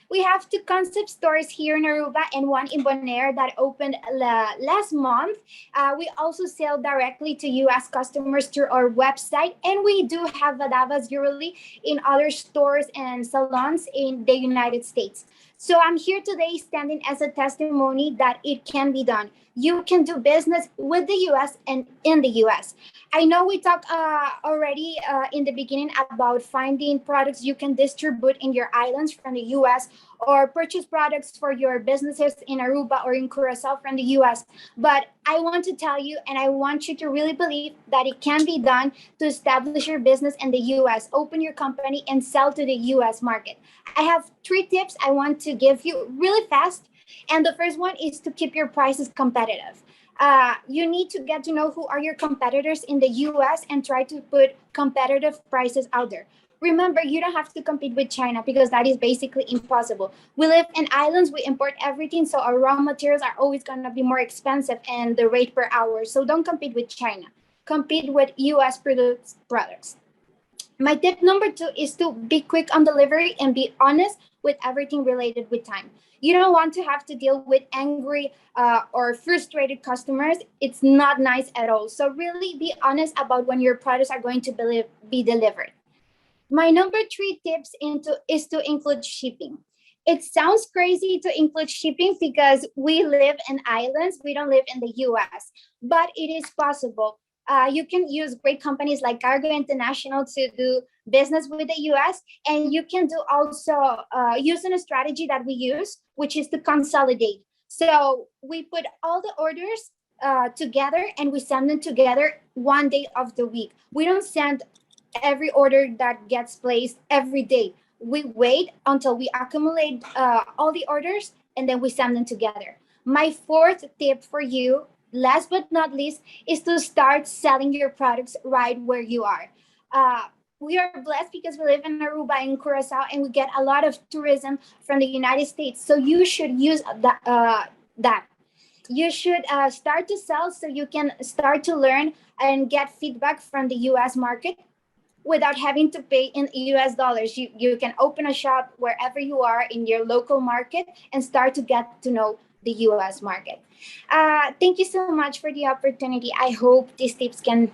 [SPEAKER 11] We have 2 concept stores here in Aruba and 1 in Bonaire that opened last month. We also sell directly to U.S. customers through our website, and we do have Vadavas Jewelry in other stores and salons in the United States. So I'm here today standing as a testimony that it can be done. You can do business with the U.S. and in the U.S. I know we talked already in the beginning about finding products you can distribute in your islands from the U.S. or purchase products for your businesses in Aruba or in Curaçao from the U.S. But I want to tell you, and I want you to really believe that it can be done to establish your business in the U.S., open your company, and sell to the U.S. market. I have 3 tips I want to give you really fast. And the first one is to keep your prices competitive. You need to get to know who are your competitors in the US and try to put competitive prices out there. Remember, you don't have to compete with China because that is basically impossible. We live in islands, we import everything, so our raw materials are always going to be more expensive and the rate per hour. So don't compete with China. Compete with US products. My tip number 2 is to be quick on delivery and be honest with everything related with time. You don't want to have to deal with angry or frustrated customers. It's not nice at all. So really be honest about when your products are going to be delivered. My number 3 tips is to include shipping. It sounds crazy to include shipping because we live in islands. We don't live in the US, but it is possible. You can use great companies like Cargo International to do business with the US, and you can do also using a strategy that we use, which is to consolidate. So we put all the orders together and we send them together one day of the week. We don't send every order that gets placed every day. We wait until we accumulate all the orders and then we send them together. My 4th tip for you, last but not least, is to start selling your products right where you are. We are blessed because we live in Aruba and Curaçao, and we get a lot of tourism from the United States. So you should use that. You should start to sell so you can start to learn and get feedback from the US market without having to pay in US dollars. You can open a shop wherever you are in your local market and start to get to know the US market. Thank you so much for the opportunity. I hope these tips can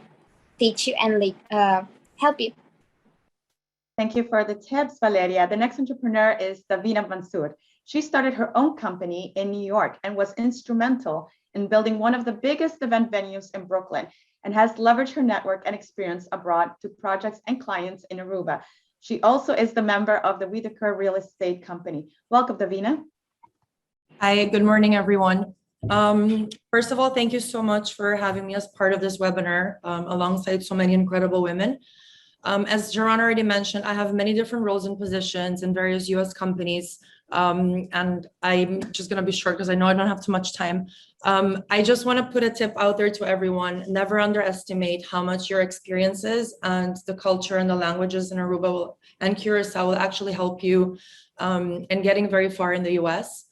[SPEAKER 11] teach you and help you.
[SPEAKER 2] Thank you for the tips, Valeria. The next entrepreneur is Davina Mansour. She started her own company in New York and was instrumental in building one of the biggest event venues in Brooklyn and has leveraged her network and experience abroad to projects and clients in Aruba. She also is the member of the Whitaker Real Estate Company. Welcome, Davina.
[SPEAKER 12] Hi, good morning, everyone. First of all, thank you so much for having me as part of this webinar alongside so many incredible women. As Jaron already mentioned, I have many different roles and positions in various US companies. And I'm just going to be short because I know I don't have too much time. I just want to put a tip out there to everyone. Never underestimate how much your experiences and the culture and the languages in Aruba and Curaçao will actually help you in getting very far in the US.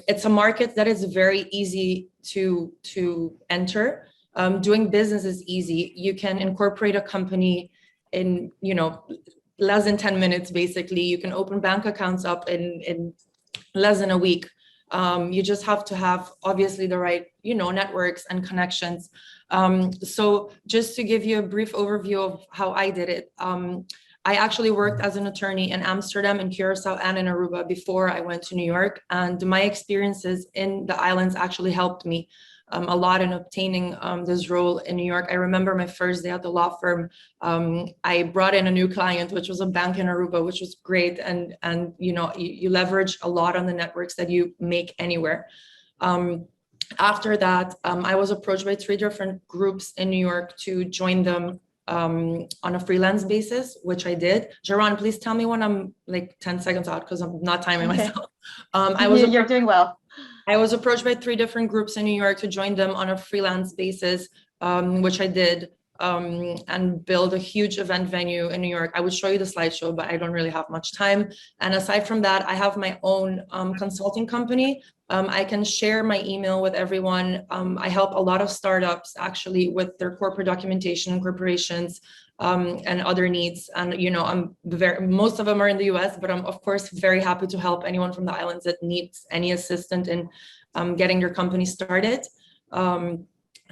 [SPEAKER 12] It's a market that is very easy to enter. Doing business is easy. You can incorporate a company in, less than 10 minutes, basically. You can open bank accounts up in less than a week. You just have to have, obviously, the right, networks and connections. So just to give you a brief overview of how I did it, I actually worked as an attorney in Amsterdam, in Curaçao, and in Aruba before I went to New York. And my experiences in the islands actually helped me a lot in obtaining this role in New York. I remember my first day at the law firm. I brought in a new client, which was a bank in Aruba, which was great. And you leverage a lot on the networks that you make anywhere. After that, I was approached by 3 different groups in New York to join them on a freelance basis, which I did. Jaron, please tell me when I'm like 10 seconds out, because I'm not timing myself.
[SPEAKER 2] You're doing well.
[SPEAKER 12] I was approached by 3 different groups in New York to join them on a freelance basis, which I did, and build a huge event venue in New York. I would show you the slideshow, but I don't really have much time. And aside from that, I have my own consulting company. I can share my email with everyone. I help a lot of startups actually with their corporate documentation, incorporations, and other needs. And most of them are in the US, but I'm of course very happy to help anyone from the islands that needs any assistance in getting their company started.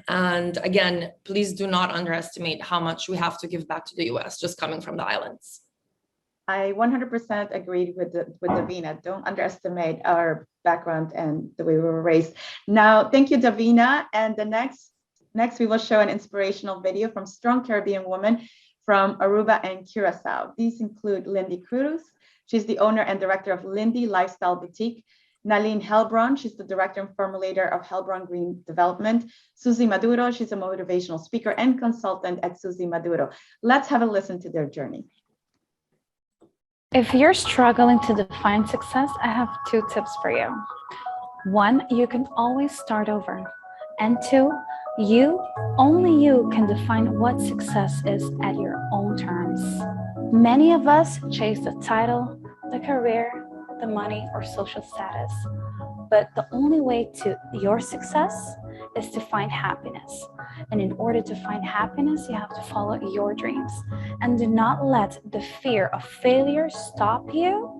[SPEAKER 12] And again, please do not underestimate how much we have to give back to the US just coming from the islands.
[SPEAKER 2] I 100% agreed with Davina. Don't underestimate our background and the way we were raised. Now, thank you, Davina. And the next we will show an inspirational video from strong Caribbean women from Aruba and Curaçao. These include Lindy Cruz. She's the owner and director of Lindy Lifestyle Boutique. Naline Helbron, she's the director and formulator of Helbron Green Development. Susie Maduro, she's a motivational speaker and consultant at Susie Maduro. Let's have a listen to their journey.
[SPEAKER 13] If you're struggling to define success, I have 2 tips for you. 1, you can always start over. And 2, only you can define what success is at your own terms. Many of us chase the title, the career, the money, or social status. But the only way to your success is to find happiness. And in order to find happiness, you have to follow your dreams. And do not let the fear of failure stop you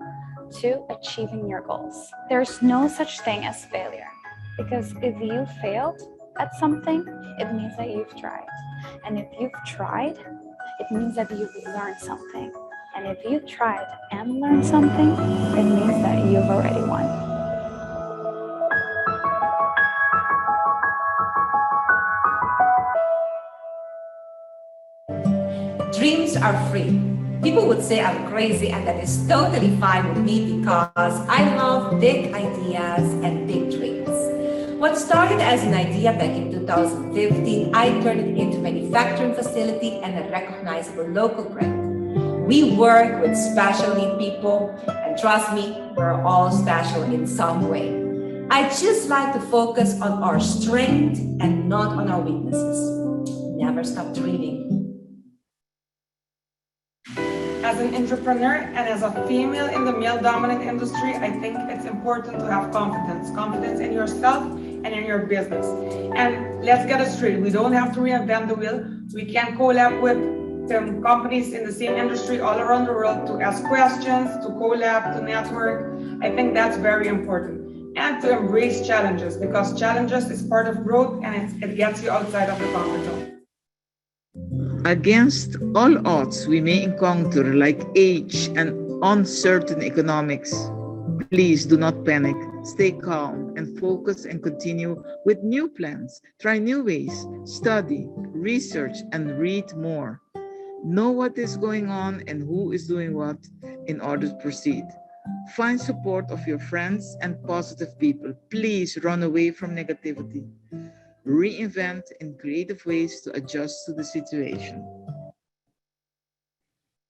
[SPEAKER 13] to achieving your goals. There's no such thing as failure, because if you failed at something, it means that you've tried. And if you've tried, it means that you've learned something. And if you've tried and learned something, it means that you've already won.
[SPEAKER 14] Dreams are free. People would say I'm crazy, and that is totally fine with me because I love big ideas and big dreams. What started as an idea back in 2015, I turned it into a manufacturing facility and a recognizable local brand. We work with special need people, and trust me, we're all special in some way. I just like to focus on our strength and not on our weaknesses. Never stop dreaming.
[SPEAKER 15] As an entrepreneur and as a female in the male-dominant industry, I think it's important to have confidence in yourself and in your business. And let's get it straight, we don't have to reinvent the wheel. We can collab with some companies in the same industry all around the world to ask questions, to collab, to network. I think that's very important. And to embrace challenges, because challenges is part of growth and it gets you outside of the comfort zone.
[SPEAKER 16] Against all odds we may encounter, like age and uncertain economics, please do not panic. Stay calm and focus and continue with new plans. Try new ways, study, research, and read more. Know what is going on and who is doing what in order to proceed. Find support of your friends and positive people. Please run away from negativity. Reinvent in creative ways to adjust to the situation.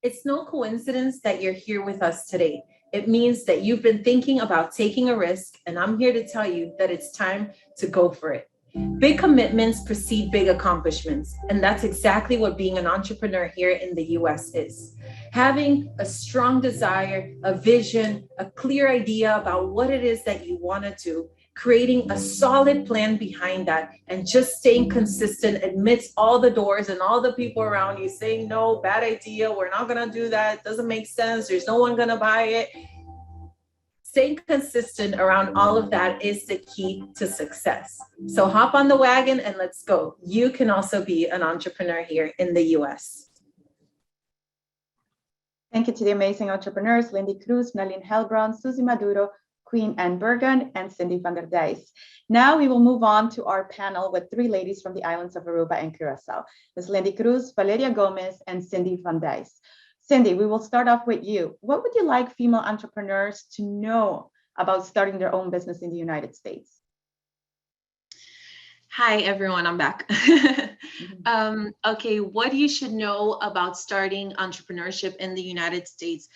[SPEAKER 17] It's no coincidence that you're here with us today. It means that you've been thinking about taking a risk, and I'm here to tell you that it's time to go for it. Big commitments precede big accomplishments, and that's exactly what being an entrepreneur here in the US is. Having a strong desire, a vision, a clear idea about what it is that you want to do, creating a solid plan behind that, and just staying consistent amidst all the doors and all the people around you saying, no, bad idea, we're not gonna do that, it doesn't make sense, there's no one gonna buy it. Staying consistent around all of that is the key to success. So hop on the wagon and let's go. You can also be an entrepreneur here in the US.
[SPEAKER 2] Thank you to the amazing entrepreneurs, Lindy Cruz, Nalin Helbron, Susie Maduro, Queen Anne Bergen, and Cindy van der Dijs. Now we will move on to our panel with three ladies from the islands of Aruba and Curaçao. Ms. Lindy Cruz, Valeria Gomez, and Cindy van Dijs. Cindy, we will start off with you. What would you like female entrepreneurs to know about starting their own business in the United States?
[SPEAKER 10] Hi, everyone, I'm back. Okay, what you should know about starting entrepreneurship in the United States.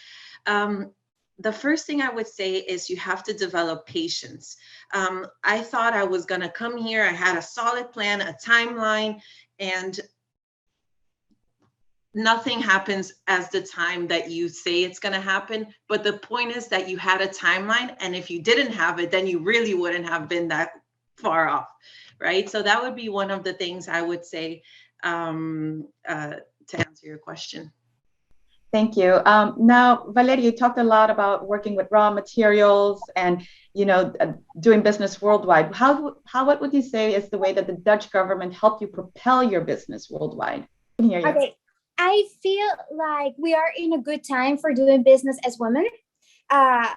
[SPEAKER 10] The first thing I would say is you have to develop patience. I thought I was gonna come here, I had a solid plan, a timeline, and nothing happens as the time that you say it's going to happen. But the point is that you had a timeline, and if you didn't have it, then you really wouldn't have been that far off, right? So that would be one of the things I would say to answer your question.
[SPEAKER 2] Thank you. Now, Valeria, you talked a lot about working with raw materials and, you know, doing business worldwide. What would you say is the way that the Dutch government helped you propel your business worldwide? I can hear you.
[SPEAKER 11] Okay. I feel like we are in a good time for doing business as women. I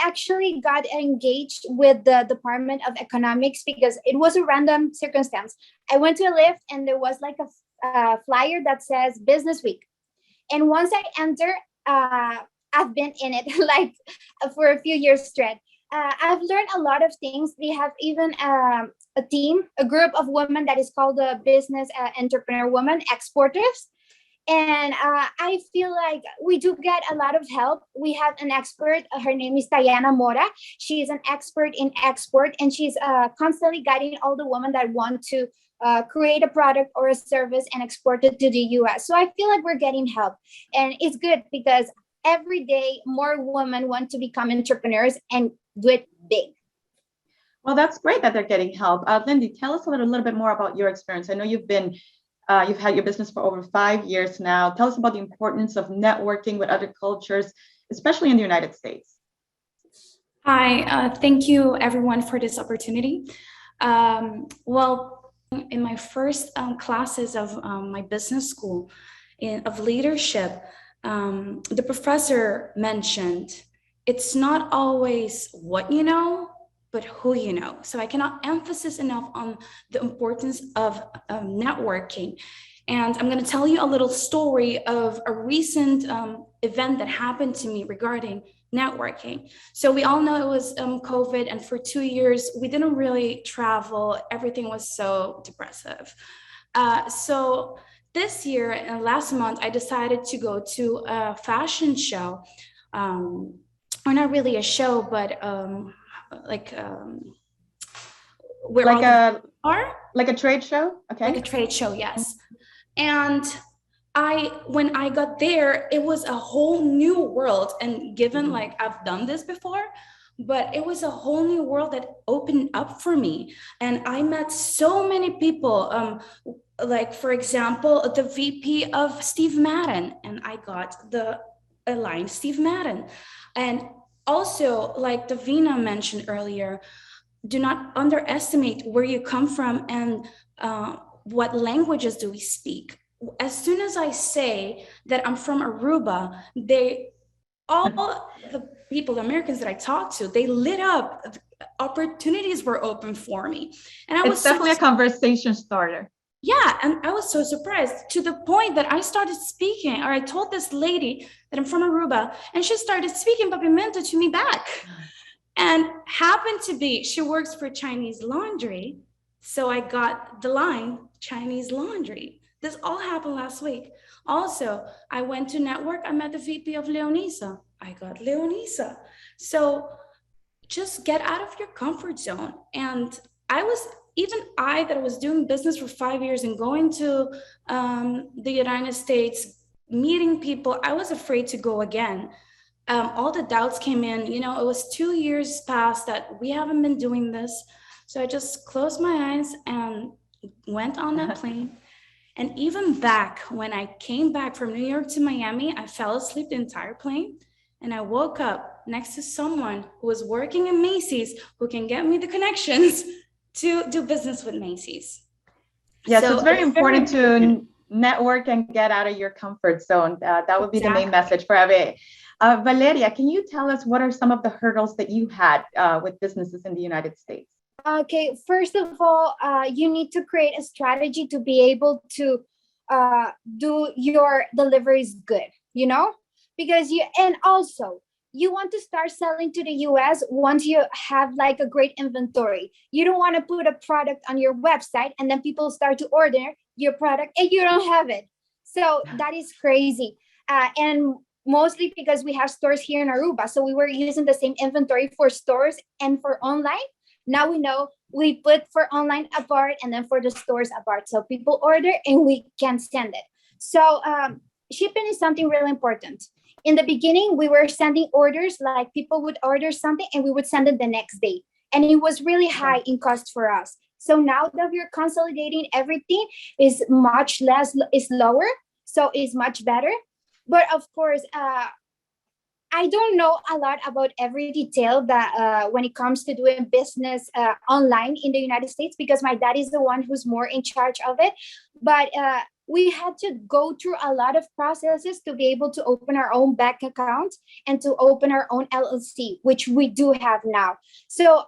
[SPEAKER 11] actually got engaged with the Department of Economics because it was a random circumstance. I went to a lift and there was like a flyer that says Business Week. And once I enter, I've been in it like for a few years straight. I've learned a lot of things. We have even a group of women that is called the Business Entrepreneur Women Exporters. And I feel like we do get a lot of help. We have an expert. Her name is Diana Mora. She is an expert in export, and she's constantly guiding all the women that want to create a product or a service and export it to the US. So I feel like we're getting help. And it's good because every day more women want to become entrepreneurs and do it big.
[SPEAKER 2] Well, that's great that they're getting help. Lindy, tell us a little bit more about your experience. I know you've had your business for over 5 years now. Tell us about the importance of networking with other cultures, especially in the United States.
[SPEAKER 13] Hi, thank you everyone for this opportunity. Well, in my first classes of my business school of leadership, the professor mentioned it's not always what you know, but who you know. So I cannot emphasize enough on the importance of networking. And I'm going to tell you a little story of a recent event that happened to me regarding networking. So we all know it was COVID, and for 2 years, we didn't really travel. Everything was so depressive. So this year and last month, I decided to go to a fashion show, or not really a show, but like
[SPEAKER 2] a trade show. Okay,
[SPEAKER 13] like a trade show, yes. And when I got there, it was a whole new world. And given like I've done this before, but it was a whole new world that opened up for me. And I met so many people, like for example, the VP of Steve Madden, and I got the line Steve Madden. And also, like Davina mentioned earlier, do not underestimate where you come from and what languages do we speak. As soon as I say that I'm from Aruba, all the people, the Americans that I talked to, they lit up. Opportunities were open for me. And
[SPEAKER 2] it's definitely a conversation starter.
[SPEAKER 13] Yeah, and I was so surprised to the point that I started speaking, or I told this lady that I'm from Aruba, and she started speaking Papiamento to me back. And happened to be, she works for Chinese Laundry, so I got the line Chinese Laundry. This all happened last week. Also, I went to network, I met the VP of Leonisa. I got Leonisa. So just get out of your comfort zone. And I that was doing business for 5 years and going to the United States, meeting people, I was afraid to go again.
[SPEAKER 18] all the doubts came in. You know, it was 2 years past that we haven't been doing this. So I just closed my eyes and went on that plane. And even back, when I came back from New York to Miami, I fell asleep the entire plane. And I woke up next to someone who was working in Macy's, who can get me the connections to do business with Macy's.
[SPEAKER 2] Yes,
[SPEAKER 18] So
[SPEAKER 2] it's very important to network and get out of your comfort zone. That would be the main message for every. Valeria, can you tell us what are some of the hurdles that you had with businesses in the United States?
[SPEAKER 11] Okay, first of all, you need to create a strategy to be able to do your deliveries good, you know, because and also you want to start selling to the US once you have like a great inventory. You don't want to put a product on your website and then people start to order your product and you don't have it. So that is crazy. And mostly because we have stores here in Aruba. So we were using the same inventory for stores and for online. Now we know we put for online apart and then for the stores apart. So people order and we can send it. So shipping is something really important. In the beginning, we were sending orders, like people would order something and we would send it the next day. And it was really high in cost for us. So now that we're consolidating everything, is much less, is lower. So it's much better. But of course, I don't know a lot about every detail that when it comes to doing business online in the United States, because my dad is the one who's more in charge of it. But we had to go through a lot of processes to be able to open our own bank account and to open our own LLC, which we do have now. So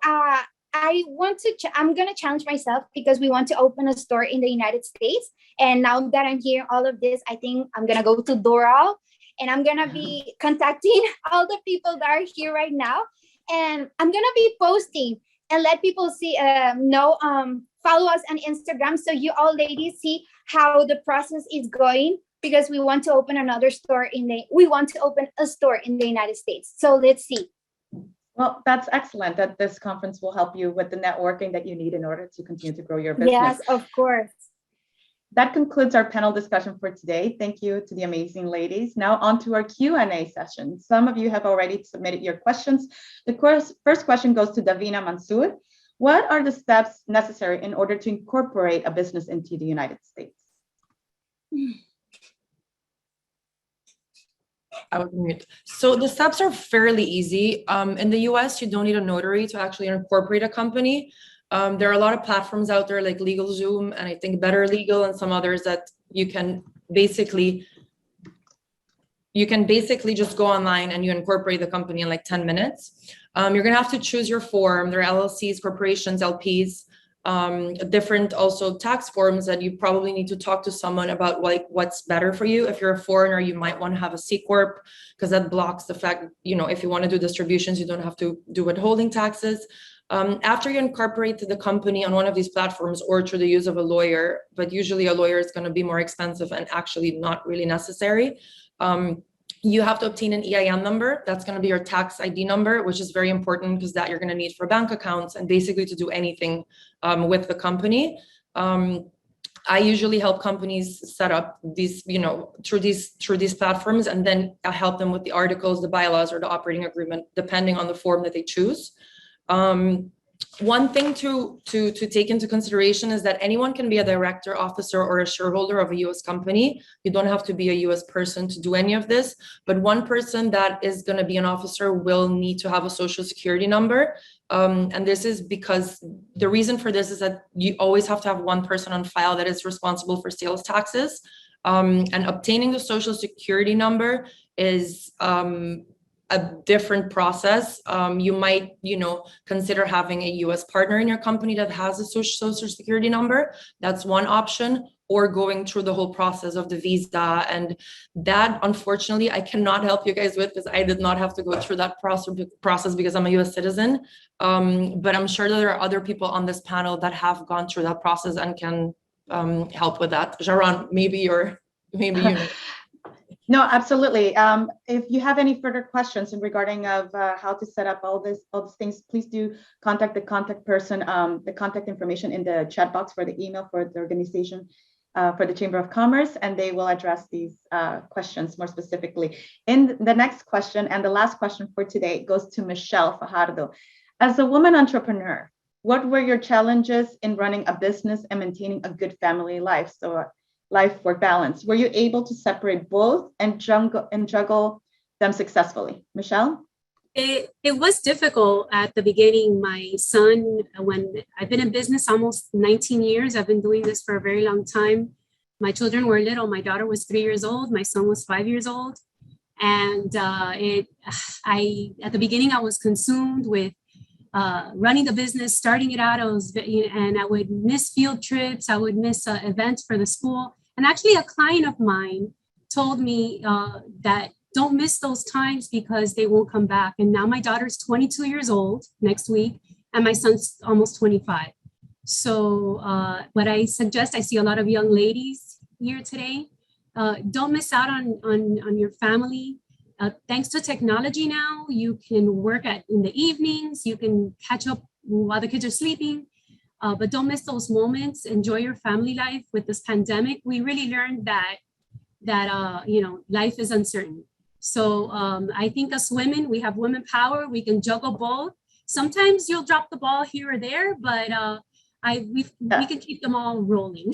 [SPEAKER 11] I'm going to challenge myself because we want to open a store in the United States. And now that I'm hearing all of this, I think I'm going to go to Doral and I'm going to be contacting all the people that are here right now. And I'm going to be posting and let people see, follow us on Instagram. So you all ladies see how the process is going, because we want to open another store we want to open a store in the United States. So let's see.
[SPEAKER 2] Well, that's excellent that this conference will help you with the networking that you need in order to continue to grow your business.
[SPEAKER 11] Yes, of course.
[SPEAKER 2] That concludes our panel discussion for today. Thank you to the amazing ladies. Now on to our Q&A session. Some of you have already submitted your questions. The first question goes to Davina Mansour. What are the steps necessary in order to incorporate a business into the United States?
[SPEAKER 12] I would mute. So the steps are fairly easy. In the US, you don't need a notary to actually incorporate a company. There are a lot of platforms out there like LegalZoom and I think Better Legal and some others that you can basically just go online and you incorporate the company in like 10 minutes. You're gonna have to choose your form. There are LLCs, corporations, LPs, different also tax forms that you probably need to talk to someone about, like what's better for you. If you're a foreigner, you might want to have a C Corp because that blocks the fact, if you want to do distributions, you don't have to do withholding taxes. After you incorporate the company on one of these platforms or through the use of a lawyer, but usually a lawyer is going to be more expensive and actually not really necessary. You have to obtain an EIN number. That's going to be your tax ID number, which is very important because that you're going to need for bank accounts and basically to do anything with the company. I usually help companies set up these, through these platforms, and then I help them with the articles, the bylaws, or the operating agreement, depending on the form that they choose. One thing to take into consideration is that anyone can be a director, officer, or a shareholder of a U.S. company. You don't have to be a U.S. person to do any of this, but one person that is going to be an officer will need to have a social security number. And this is because the reason for this is that you always have to have one person on file that is responsible for sales taxes. And obtaining the social security number is a different process. You might, consider having a US partner in your company that has a social security number. That's one option, or going through the whole process of the visa. And that, unfortunately, I cannot help you guys with because I did not have to go through that process because I'm a US citizen. But I'm sure that there are other people on this panel that have gone through that process and can help with that. Jaron, maybe you know.
[SPEAKER 2] No, absolutely. If you have any further questions in regarding of how to set up all these things, please do contact the contact person, the contact information in the chat box for the email for the organization. for the Chamber of Commerce, and they will address these questions more specifically. In the next question, and the last question for today, goes to Michelle Fajardo. As a woman entrepreneur, what were your challenges in running a business and maintaining a good family life? So life-work balance. Were you able to separate both and juggle them successfully? Michelle?
[SPEAKER 8] It was difficult at the beginning. My son, when I've been in business almost 19 years, I've been doing this for a very long time. My children were little. My daughter was 3 years old. My son was 5 years old. And at the beginning, I was consumed with running the business, starting it out. And I would miss field trips. I would miss events for the school. And actually a client of mine told me that don't miss those times because they won't come back. And now my daughter's 22 years old next week, and my son's almost 25. So what I suggest, I see a lot of young ladies here today. Don't miss out on your family. Thanks to technology now, you can work in the evenings, you can catch up while the kids are sleeping, but don't miss those moments. Enjoy your family life. With this pandemic, we really learned that life is uncertain. So I think as women, we have women power. We can juggle both. Sometimes you'll drop the ball here or there, but we can keep them all rolling.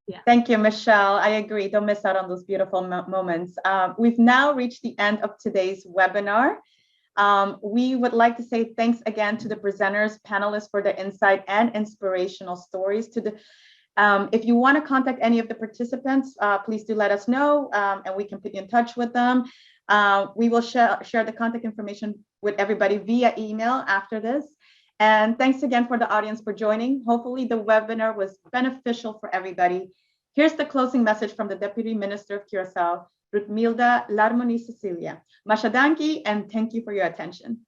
[SPEAKER 8] Yeah.
[SPEAKER 2] Thank you, Michelle. I agree. Don't miss out on those beautiful moments. We've now reached the end of today's webinar. We would like to say thanks again to the presenters, panelists for their insight and inspirational stories. If you want to contact any of the participants, please do let us know, and we can put you in touch with them. We will share the contact information with everybody via email after this. And thanks again for the audience for joining. Hopefully the webinar was beneficial for everybody. Here's the closing message from the Deputy Minister of Curaçao, Rutmilda Larmoni Cecilia. Mashadanki, and thank you for your attention.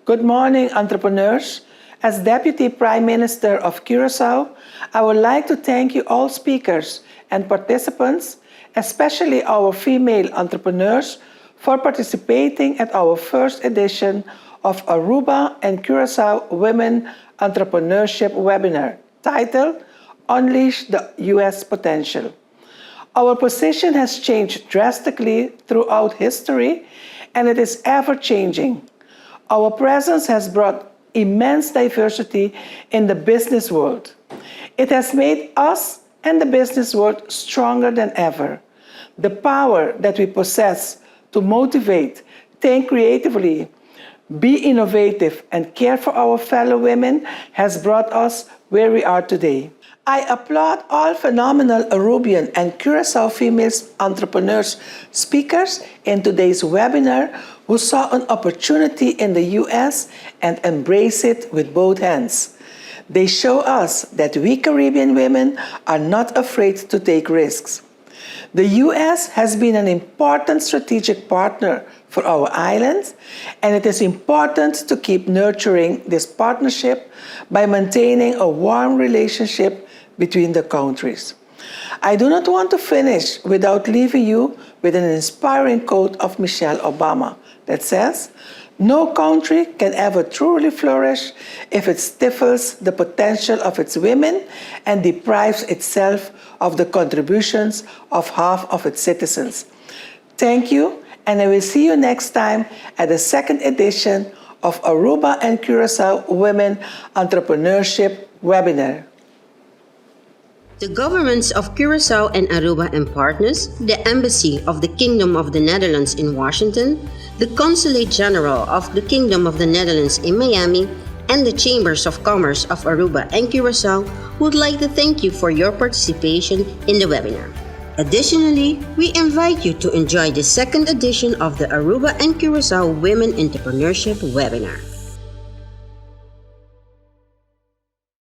[SPEAKER 15] Good morning, entrepreneurs. As Deputy Prime Minister of Curaçao, I would like to thank you all speakers and participants, especially our female entrepreneurs, for participating at our first edition of Aruba and Curaçao Women Entrepreneurship webinar, titled Unleash the U.S. Potential. Our position has changed drastically throughout history, and it is ever-changing. Our presence has brought immense diversity in the business world. It has made us and the business world stronger than ever. The power that we possess to motivate, think creatively, be innovative, and care for our fellow women has brought us where we are today. I applaud all phenomenal Arubian and Curaçao female entrepreneurs speakers in today's webinar who saw an opportunity in the U.S. and embrace it with both hands. They show us that we Caribbean women are not afraid to take risks. The U.S. has been an important strategic partner for our island, and it is important to keep nurturing this partnership by maintaining a warm relationship between the countries. I do not want to finish without leaving you with an inspiring quote of Michelle Obama that says, "No country can ever truly flourish if it stifles the potential of its women and deprives itself of the contributions of half of its citizens." Thank you, and I will see you next time at the second edition of Aruba and Curaçao Women Entrepreneurship webinar.
[SPEAKER 1] The governments of Curaçao and Aruba and partners, the Embassy of the Kingdom of the Netherlands in Washington, the Consulate General of the Kingdom of the Netherlands in Miami, and the Chambers of Commerce of Aruba and Curaçao would like to thank you for your participation in the webinar. Additionally, we invite you to enjoy the second edition of the Aruba and Curaçao Women Entrepreneurship webinar.